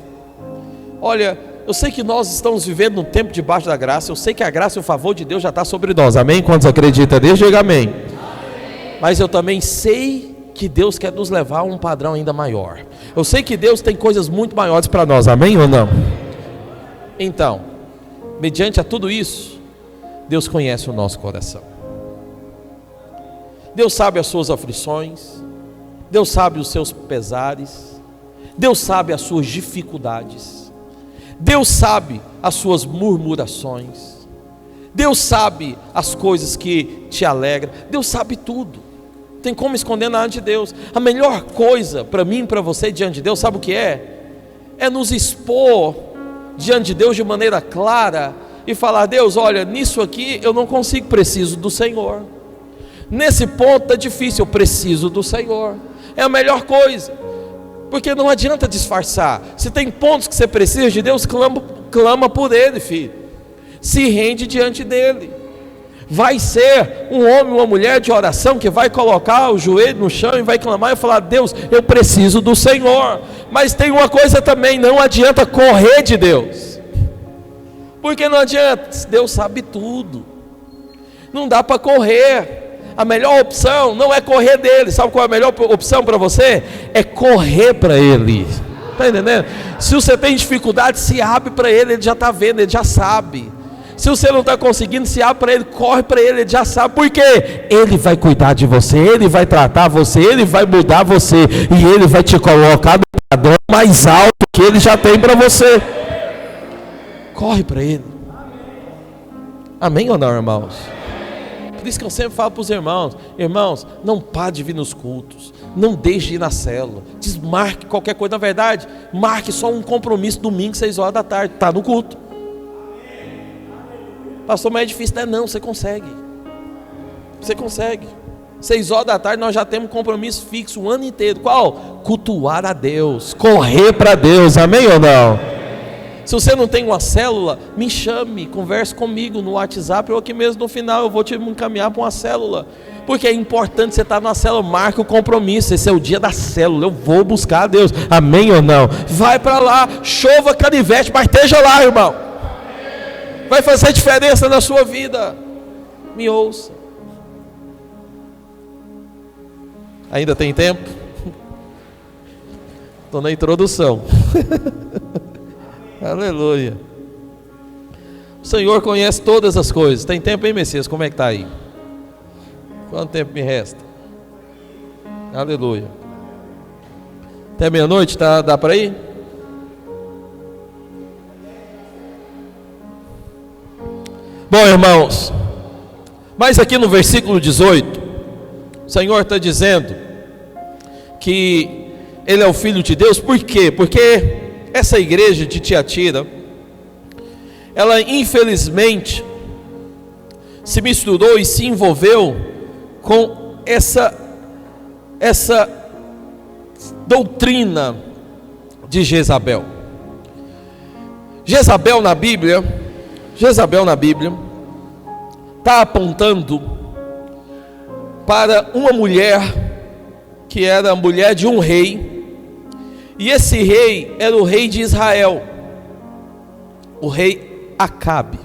Olha, eu sei que nós estamos vivendo num tempo debaixo da graça. Eu sei que a graça e o favor de Deus já está sobre nós. Amém? Quantos acreditam nisso? Diga amém. Amém. Mas eu também sei que Deus quer nos levar a um padrão ainda maior. Eu sei que Deus tem coisas muito maiores para nós. Amém ou não? Então, mediante a tudo isso, Deus conhece o nosso coração. Deus sabe as suas aflições. Deus sabe os seus pesares. Deus sabe as suas dificuldades. Deus sabe as suas murmurações. Deus sabe as coisas que te alegram. Deus sabe tudo. Tem como esconder nada de Deus. A melhor coisa para mim e para você diante de Deus, sabe o que é? É nos expor diante de Deus de maneira clara e falar: Deus, olha, nisso aqui eu não consigo, preciso do Senhor. Nesse ponto está difícil, eu preciso do Senhor. É a melhor coisa. Porque não adianta disfarçar. Se tem pontos que você precisa de Deus, clama por Ele, filho. Se rende diante dEle. Vai ser um homem ou uma mulher de oração que vai colocar o joelho no chão e vai clamar e falar: Deus, eu preciso do Senhor. Mas tem uma coisa também, não adianta correr de Deus. Porque não adianta, Deus sabe tudo. Não dá para correr. A melhor opção não é correr dele. Sabe qual é a melhor opção para você? É correr para ele. Está entendendo? Se você tem dificuldade, se abre para ele. Ele já está vendo, ele já sabe. Se você não está conseguindo, se abre para ele, corre para ele. Ele já sabe. Por quê? Ele vai cuidar de você. Ele vai tratar você. Ele vai mudar você. E ele vai te colocar no padrão mais alto que ele já tem para você. Corre para ele. Amém ou não, irmãos? Por isso que eu sempre falo para os irmãos: irmãos, não pare de vir nos cultos, não deixe de ir na célula, desmarque qualquer coisa. Na verdade, marque só um compromisso domingo, 6 horas da tarde, está no culto. Pastor, mas é difícil. Não, você consegue. Você consegue. 6 horas da tarde nós já temos compromisso fixo o ano inteiro. Qual? Cultuar a Deus, correr para Deus, amém ou não? Se você não tem uma célula, me chame, converse comigo no WhatsApp ou aqui mesmo no final, eu vou te encaminhar para uma célula. Porque é importante você estar na célula, marque o compromisso, esse é o dia da célula, eu vou buscar a Deus, amém ou não? Vai para lá, chova canivete, mas esteja lá, irmão. Vai fazer diferença na sua vida. Me ouça. Ainda tem tempo? Estou na introdução. Aleluia. O Senhor conhece todas as coisas. Tem tempo, hein, Messias? Como é que está aí? Quanto tempo me resta? Aleluia. Até meia-noite, tá? Dá para ir? Bom, irmãos, mas aqui no versículo 18, o Senhor está dizendo que Ele é o Filho de Deus. Por quê? Porque essa igreja de Tiatira, ela infelizmente se misturou e se envolveu com essa doutrina de Jezabel. Jezabel na Bíblia está apontando para uma mulher que era a mulher de um rei, e esse rei era o rei de Israel, o rei Acabe.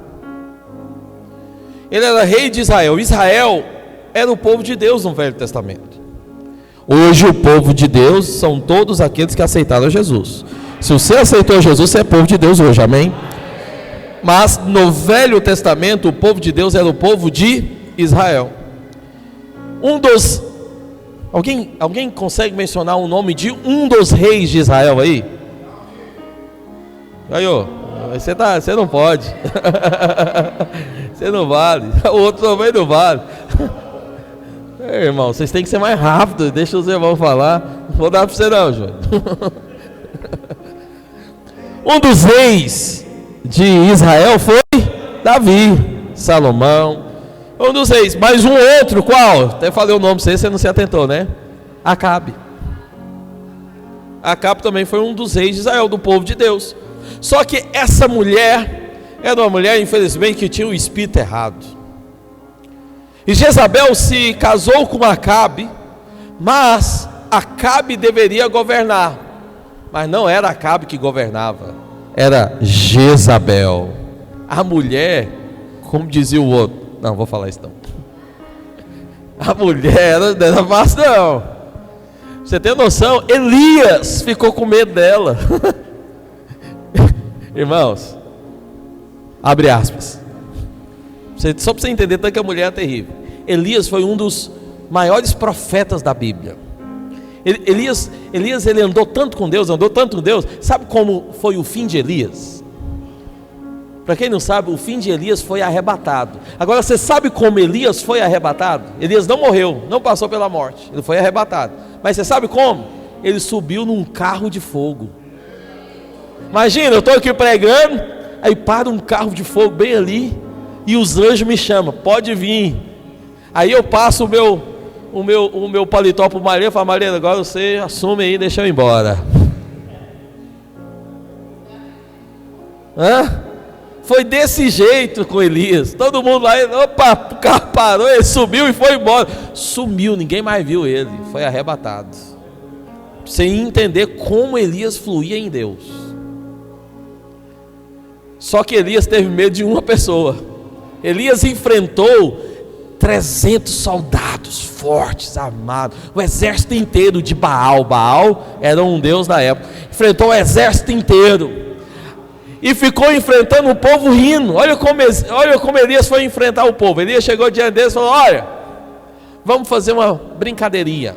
Ele era rei de Israel. Israel era o povo de Deus no Velho Testamento. Hoje o povo de Deus são todos aqueles que aceitaram Jesus. Se você aceitou Jesus, você é povo de Deus hoje, amém? Mas no Velho Testamento o povo de Deus era o povo de Israel. Alguém consegue mencionar o nome de um dos reis de Israel aí? Aí, ó, você não pode. Você não vale. O outro também não vale. Irmão, vocês têm que ser mais rápido. Deixa os irmãos falar. Não vou dar para você não, João. Um dos reis de Israel foi Davi, Salomão. Um dos reis. Mas um outro, qual? Até falei o nome para você não se atentou, né? Acabe. Acabe também foi um dos reis de Israel, do povo de Deus. Só que essa mulher era uma mulher, infelizmente, que tinha o espírito errado. E Jezabel se casou com Acabe, mas Acabe deveria governar. Mas não era Acabe que governava, era Jezabel. A mulher, como dizia o outro, não vou falar isso não. A mulher não era fácil não. Você tem noção? Elias ficou com medo dela. Irmãos, abre aspas. Só para você entender tanto que a mulher é terrível. Elias foi um dos maiores profetas da Bíblia. Elias ele andou tanto com Deus. Sabe como foi o fim de Elias? Para quem não sabe, o fim de Elias foi arrebatado. Agora você sabe como Elias foi arrebatado? Elias não morreu, não passou pela morte. Ele foi arrebatado. Mas você sabe como? Ele subiu num carro de fogo. Imagina, eu estou aqui pregando, aí para um carro de fogo bem ali, e os anjos me chamam, pode vir. Aí eu passo o meu paletó para o Maria, falo, Maria, agora você assume aí, deixa eu ir embora. Foi desse jeito com Elias. Todo mundo lá, opa, o carro parou, ele subiu e foi embora. Sumiu, ninguém mais viu ele, foi arrebatado. Sem entender como Elias fluía em Deus. Só que Elias teve medo de uma pessoa. Elias enfrentou 300 soldados fortes, armados, o exército inteiro de Baal. Baal era um deus da época. Enfrentou o exército inteiro e ficou enfrentando o povo rindo. Olha como Elias foi enfrentar o povo. Elias chegou diante deles e falou, olha, vamos fazer uma brincadeirinha.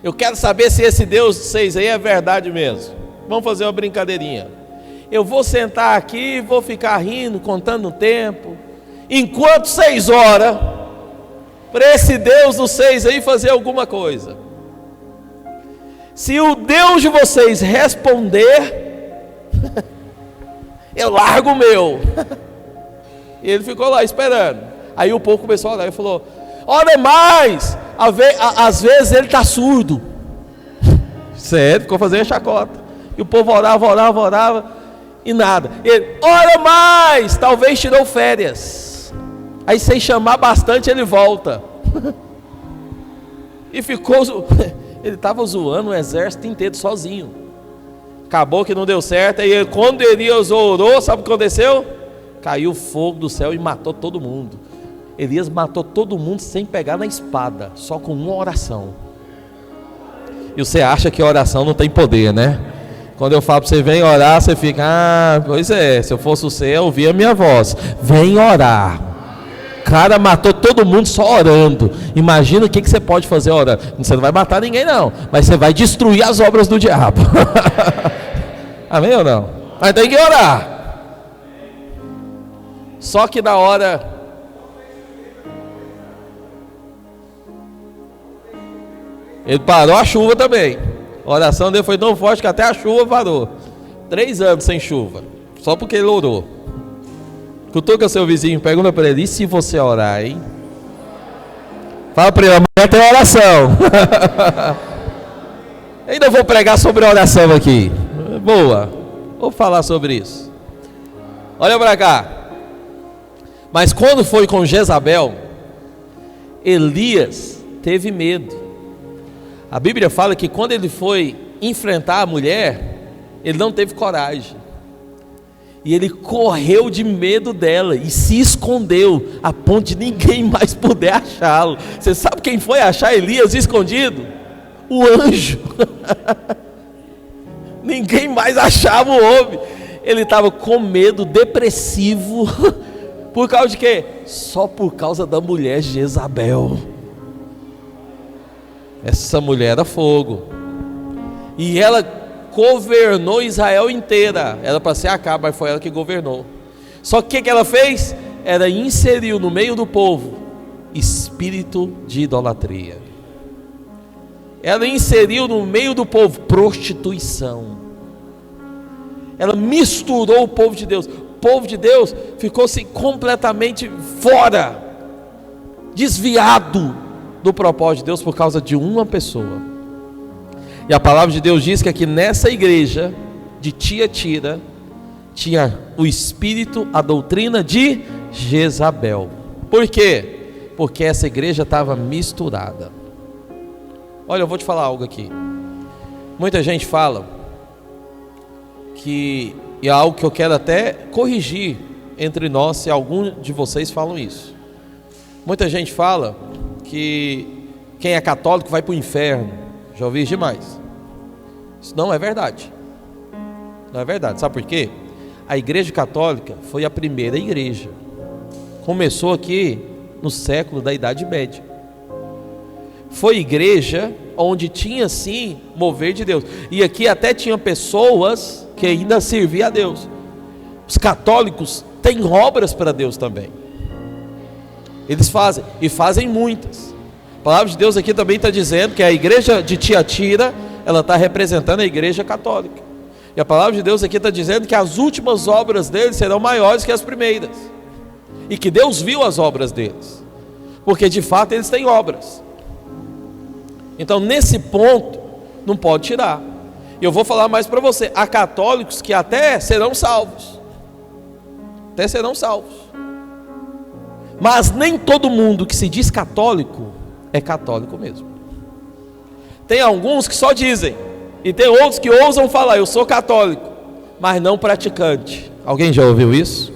Eu quero saber se esse Deus de vocês aí é verdade mesmo. Vamos fazer uma brincadeirinha. Eu vou sentar aqui e vou ficar rindo, contando o tempo, enquanto 6 horas, para esse Deus dos 6 aí fazer alguma coisa. Se o Deus de vocês responder, eu largo o meu. E ele ficou lá esperando. Aí o povo começou a orar e falou: ora mais, às vezes ele está surdo. Sério, ficou fazendo chacota. E o povo orava e nada. Ele: ora mais, talvez tirou férias. Aí sem chamar bastante ele volta. E ficou, ele estava zoando o exército inteiro sozinho. Acabou que não deu certo. E quando Elias orou, sabe o que aconteceu? Caiu fogo do céu e matou todo mundo. Elias matou todo mundo sem pegar na espada, só com uma oração. E você acha que a oração não tem poder, né? Quando eu falo para você, vem orar, você fica: ah, pois é, se eu fosse você, eu ouvia a minha voz. Vem orar. O cara matou todo mundo só orando. Imagina o que você pode fazer orando. Você não vai matar ninguém não, mas você vai destruir as obras do diabo. Amém ou não? Mas tem que orar. Só que na hora... ele parou a chuva também. A oração dele foi tão forte que até a chuva parou. 3 anos sem chuva, só porque ele orou. Cutuca seu vizinho, pergunta para ele: e se você orar, hein? Fala para ele: amanhã tem oração. Ainda vou pregar sobre oração aqui. Boa, vou falar sobre isso. Olha para cá. Mas quando foi com Jezabel, Elias teve medo. A Bíblia fala que quando ele foi enfrentar a mulher, ele não teve coragem. E ele correu de medo dela e se escondeu, a ponto de ninguém mais poder achá-lo. Você sabe quem foi achar Elias escondido? O anjo. Ninguém mais achava o homem. Ele estava com medo, depressivo. Por causa de quê? Só por causa da mulher Jezabel. Essa mulher era fogo. E ela governou Israel inteira. Era para ser Acabe, mas foi ela que governou. Só que o que ela fez? Ela inseriu no meio do povo espírito de idolatria. Ela inseriu no meio do povo prostituição. Ela misturou o povo de Deus. O povo de Deus ficou-se completamente fora, desviado do propósito de Deus por causa de uma pessoa. E a palavra de Deus diz que aqui nessa igreja de Tiatira tinha o espírito, a doutrina de Jezabel. Por quê? Porque essa igreja estava misturada. Olha, eu vou te falar algo aqui. Muita gente fala que, e é algo que eu quero até corrigir entre nós, se algum de vocês falam isso. Muita gente fala que quem é católico vai para o inferno. Já ouvi demais. Isso não é verdade. Não é verdade. Sabe por quê? A igreja católica foi a primeira igreja. Começou aqui no século da Idade Média. Foi igreja onde tinha sim mover de Deus. E aqui até tinha pessoas que ainda serviam a Deus. Os católicos têm obras para Deus também. Eles fazem, e fazem muitas. A palavra de Deus aqui também está dizendo que a igreja de Tiatira, ela está representando a igreja católica. E a palavra de Deus aqui está dizendo que as últimas obras deles serão maiores que as primeiras. E que Deus viu as obras deles. Porque de fato eles têm obras. Então nesse ponto, não pode tirar. E eu vou falar mais para você. Há católicos que até serão salvos. Até serão salvos. Mas nem todo mundo que se diz católico é católico mesmo. Tem alguns que só dizem, e tem outros que ousam falar: eu sou católico, mas não praticante. Alguém já ouviu isso?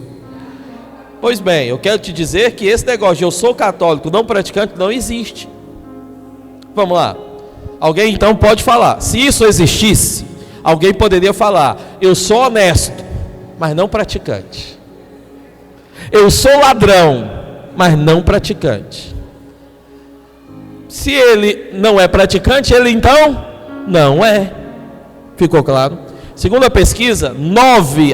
Pois bem, eu quero te dizer que esse negócio de eu sou católico, não praticante, não existe. Vamos lá. Alguém então pode falar: se isso existisse, alguém poderia falar: eu sou honesto, mas não praticante. Eu sou ladrão, mas não praticante. Se ele não é praticante, ele então não é. Ficou claro? Segundo a pesquisa,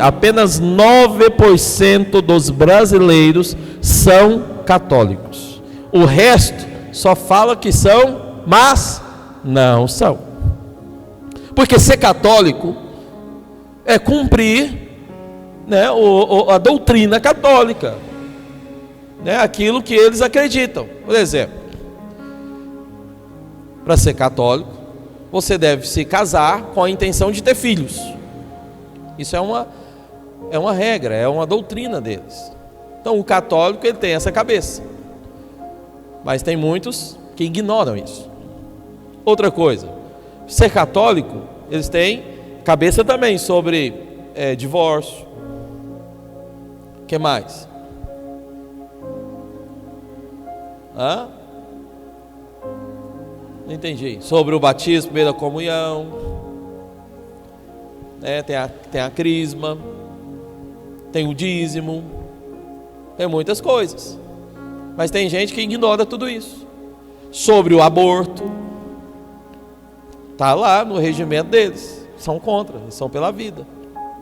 apenas 9% dos brasileiros são católicos. O resto só fala que são, mas não são. Porque ser católico é cumprir, né, a doutrina católica. né, aquilo que eles acreditam. Por exemplo, para ser católico, você deve se casar com a intenção de ter filhos. Isso é uma regra, é uma doutrina deles. Então o católico, ele tem essa cabeça, mas tem muitos que ignoram isso. Outra coisa, ser católico, eles têm cabeça também sobre divórcio. O que mais? Não entendi. Sobre o batismo, primeira comunhão, tem a crisma, tem o dízimo, tem muitas coisas. Mas tem gente que ignora tudo isso. Sobre o aborto, está lá no regimento deles. São contra, são pela vida.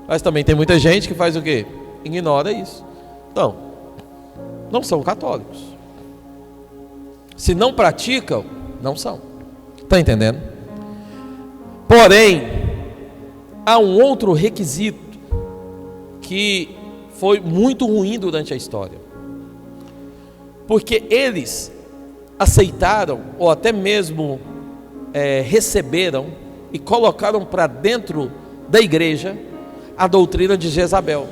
Mas também tem muita gente que faz o quê? Ignora isso. Então, não são católicos. Se não praticam, não são. Está entendendo? Porém, há um outro requisito que foi muito ruim durante a história. Porque eles aceitaram, ou até mesmo receberam e colocaram para dentro da igreja a doutrina de Jezabel,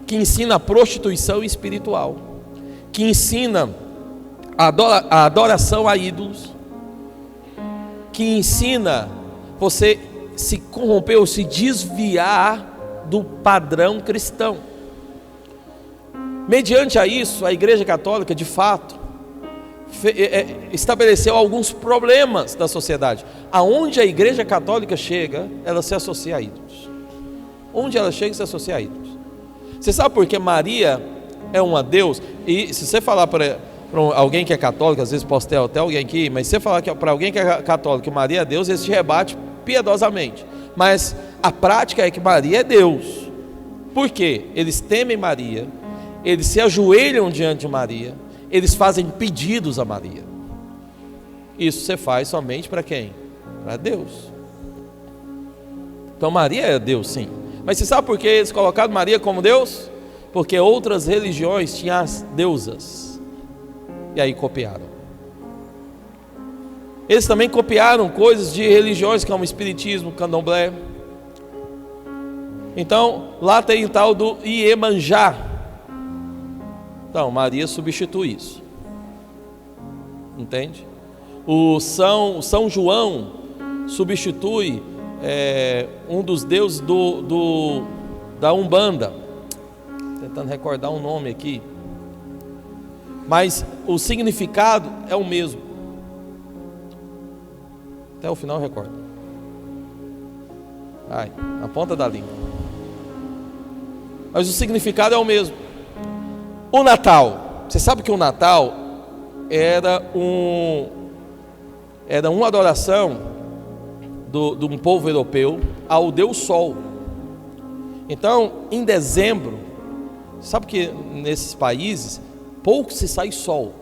que ensina a prostituição espiritual, que ensina a adoração a ídolos, que ensina você se corromper ou se desviar do padrão cristão. Mediante a isso, a Igreja Católica, de fato, estabeleceu alguns problemas da sociedade. Aonde a Igreja Católica chega, ela se associa a ídolos. Onde ela chega, se associa a ídolos. Você sabe por que Maria é uma Deus? E se você falar para alguém que é católico, às vezes posso ter até alguém aqui, mas se você falar para alguém que é católico que Maria é Deus, esse te rebate piedosamente. Mas a prática é que Maria é Deus. Por quê? Eles temem Maria, eles se ajoelham diante de Maria, eles fazem pedidos a Maria. Isso você faz somente para quem? Para Deus. Então Maria é Deus, sim. Mas você sabe por que eles colocaram Maria como Deus? Porque outras religiões tinham as deusas. E aí copiaram. Eles também copiaram coisas de religiões como espiritismo, candomblé. Então, lá tem o tal do Iemanjá. Então, Maria substitui isso. Entende? O São João substitui um dos deuses da Umbanda. Tentando recordar um nome aqui. Mas o significado é o mesmo. Até o final eu recordo. Na ponta da língua. Mas o significado é o mesmo. O Natal. Você sabe que o Natal era uma adoração de um povo europeu ao Deus Sol. Então, em dezembro, sabe que nesses países pouco se sai sol.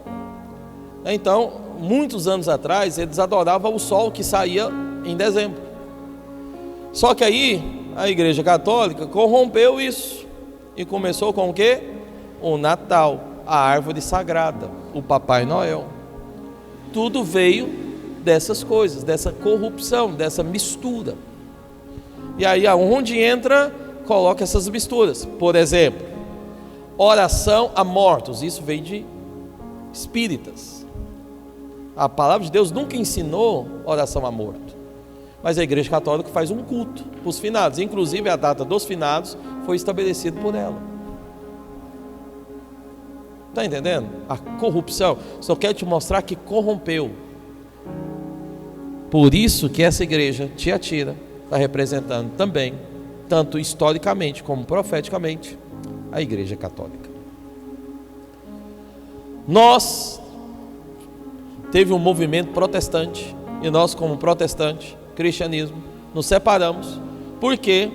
Então, muitos anos atrás, eles adoravam o sol que saía em dezembro. Só que aí, a Igreja Católica corrompeu isso. E começou com o quê? O Natal, a árvore sagrada, o Papai Noel. Tudo veio dessas coisas, dessa corrupção, dessa mistura. E aí, aonde entra, coloca essas misturas. Por exemplo, oração a mortos, isso veio de espíritas. A palavra de Deus nunca ensinou oração a morto, mas a Igreja Católica faz um culto para os finados, inclusive a data dos finados foi estabelecida por ela. Está entendendo? A corrupção, só quero te mostrar que corrompeu. Por isso que essa igreja, Tiatira, está representando também, tanto historicamente como profeticamente, a Igreja Católica. Nós teve um movimento protestante, e nós como protestante, cristianismo, nos separamos, porque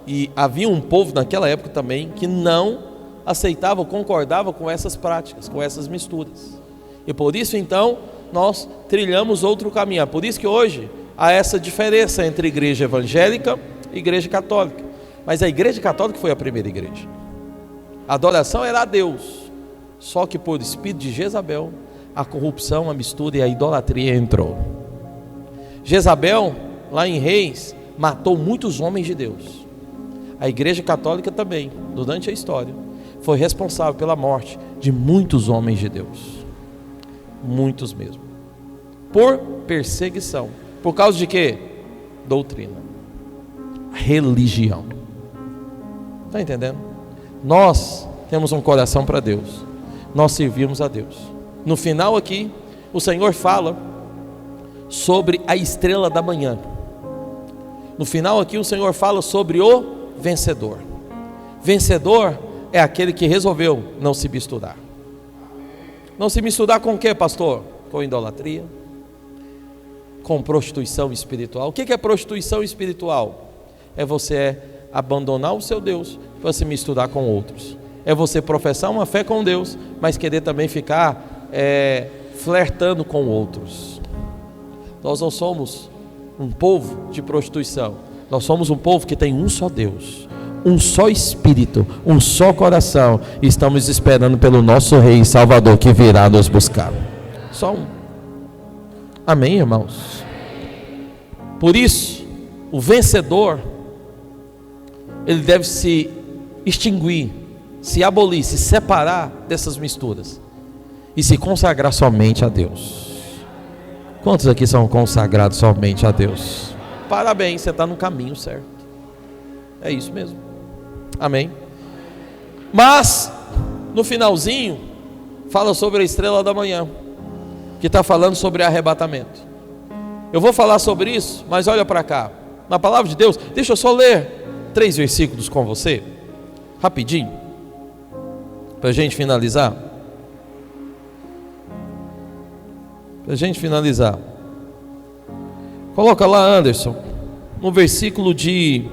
e havia um povo naquela época também, que não aceitava, concordava com essas práticas, com essas misturas, e por isso então, nós trilhamos outro caminho. Por isso que hoje, há essa diferença entre igreja evangélica e igreja católica. Mas a Igreja Católica foi a primeira igreja. A adoração era a Deus. Só que por espírito de Jezabel, a corrupção, a mistura e a idolatria entrou. Jezabel, lá em Reis, matou muitos homens de Deus. A Igreja Católica também, durante a história, foi responsável pela morte de muitos homens de Deus. Muitos mesmo. Por perseguição. Por causa de quê? Doutrina. Religião. Está entendendo? Nós temos um coração para Deus. Nós servimos a Deus. No final aqui, o Senhor fala sobre a estrela da manhã. No final aqui, o Senhor fala sobre o vencedor. Vencedor é aquele que resolveu não se misturar. Não se misturar com o que, pastor? Com idolatria, com prostituição espiritual. O que é prostituição espiritual? É você abandonar o seu Deus para se misturar com outros. É você professar uma fé com Deus, mas querer também ficar flertando com outros. Nós não somos um povo de prostituição. Nós somos um povo que tem um só Deus, um só Espírito, um só coração. E estamos esperando pelo nosso Rei e Salvador que virá nos buscar. Só um. Amém, irmãos? Por isso, o vencedor, ele deve se extinguir, se abolir, se separar dessas misturas e se consagrar somente a Deus. Quantos aqui são consagrados somente a Deus? Parabéns, você está no caminho certo. É isso mesmo. Amém. Mas no finalzinho fala sobre a estrela da manhã, que está falando sobre arrebatamento. Eu vou falar sobre isso, mas olha para cá. Na palavra de Deus, deixa eu só ler 3 versículos com você, rapidinho, para a gente finalizar. Para a gente finalizar. Coloca lá, Anderson, no versículo de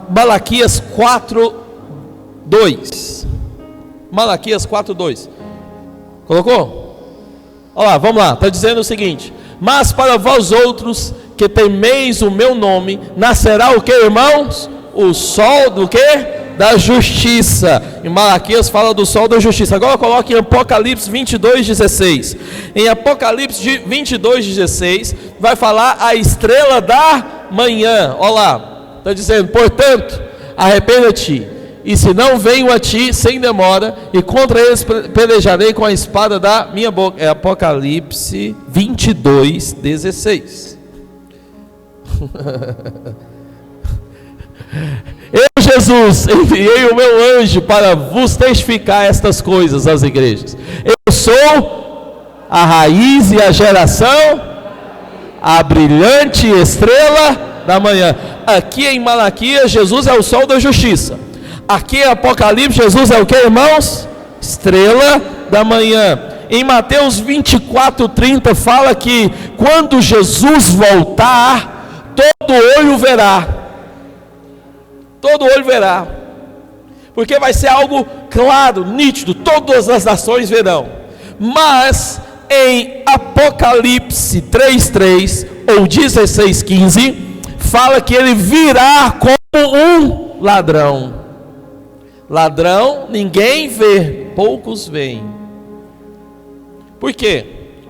Malaquias 4:2. Malaquias 4:2. Colocou? Olha lá, vamos lá. Está dizendo o seguinte: mas para vós outros que temeis o meu nome, nascerá o que, irmãos? O sol do que? Da justiça. Em Malaquias fala do sol da justiça. Agora coloque em Apocalipse 22:16. Em Apocalipse 22:16 vai falar a estrela da manhã. Olha lá, está dizendo: portanto, arrependa-te, e se não venho a ti sem demora, e contra eles pelejarei com a espada da minha boca. É Apocalipse 22:16. Eu, Jesus, enviei o meu anjo para vos testificar estas coisas às igrejas. Eu sou a raiz e a geração, a brilhante estrela da manhã. Aqui em Malaquias, Jesus é o sol da justiça. Aqui em Apocalipse, Jesus é o que, irmãos? Estrela da manhã. Em Mateus 24:30 fala que quando Jesus voltar, todo olho verá. Todo olho verá. Porque vai ser algo claro, nítido, todas as nações verão. Mas em Apocalipse 3:3 ou 16:15 fala que ele virá como um ladrão. Ladrão ninguém vê, poucos veem. Por quê?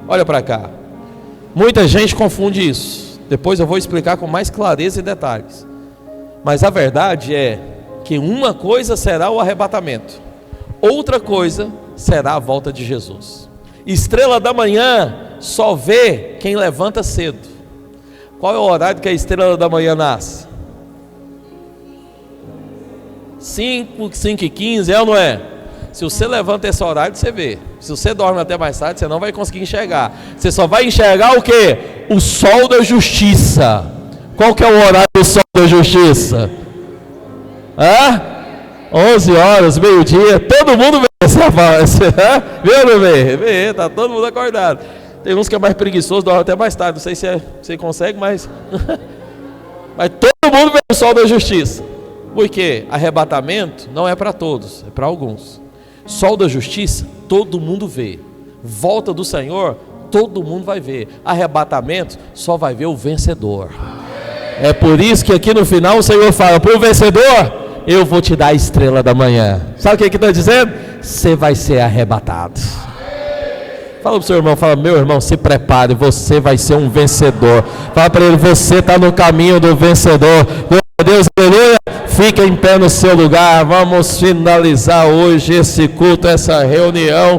Olha para cá. Muita gente confunde isso. Depois eu vou explicar com mais clareza e detalhes. Mas a verdade é que uma coisa será o arrebatamento, outra coisa será a volta de Jesus. Estrela da manhã só vê quem levanta cedo. Qual é o horário que a estrela da manhã nasce? 5:15, é ou não é? Se você levanta esse horário, você vê. Se você dorme até mais tarde, você não vai conseguir enxergar. Você só vai enxergar o quê? O sol da justiça. Qual que é o horário do sol da justiça? 11 horas, meio-dia. Todo mundo vê essa fase. Viu ou não vê? Vê, tá todo mundo acordado. Tem uns que é mais preguiçoso, dorme até mais tarde. Não sei se você consegue, mas mas todo mundo vê o sol da justiça. Porque arrebatamento não é para todos, é para alguns. Sol da justiça, todo mundo vê. Volta do Senhor, todo mundo vai ver. Arrebatamento, só vai ver o vencedor. É por isso que aqui no final o Senhor fala: para o vencedor, eu vou te dar a estrela da manhã. Sabe o que está dizendo? você vai ser arrebatado. Fala para o seu irmão, fala, meu irmão, se prepare, você vai ser um vencedor. Fala para ele, você está no caminho do vencedor. Glória a Deus, aleluia. Fica em pé no seu lugar. Vamos finalizar hoje esse culto, essa reunião.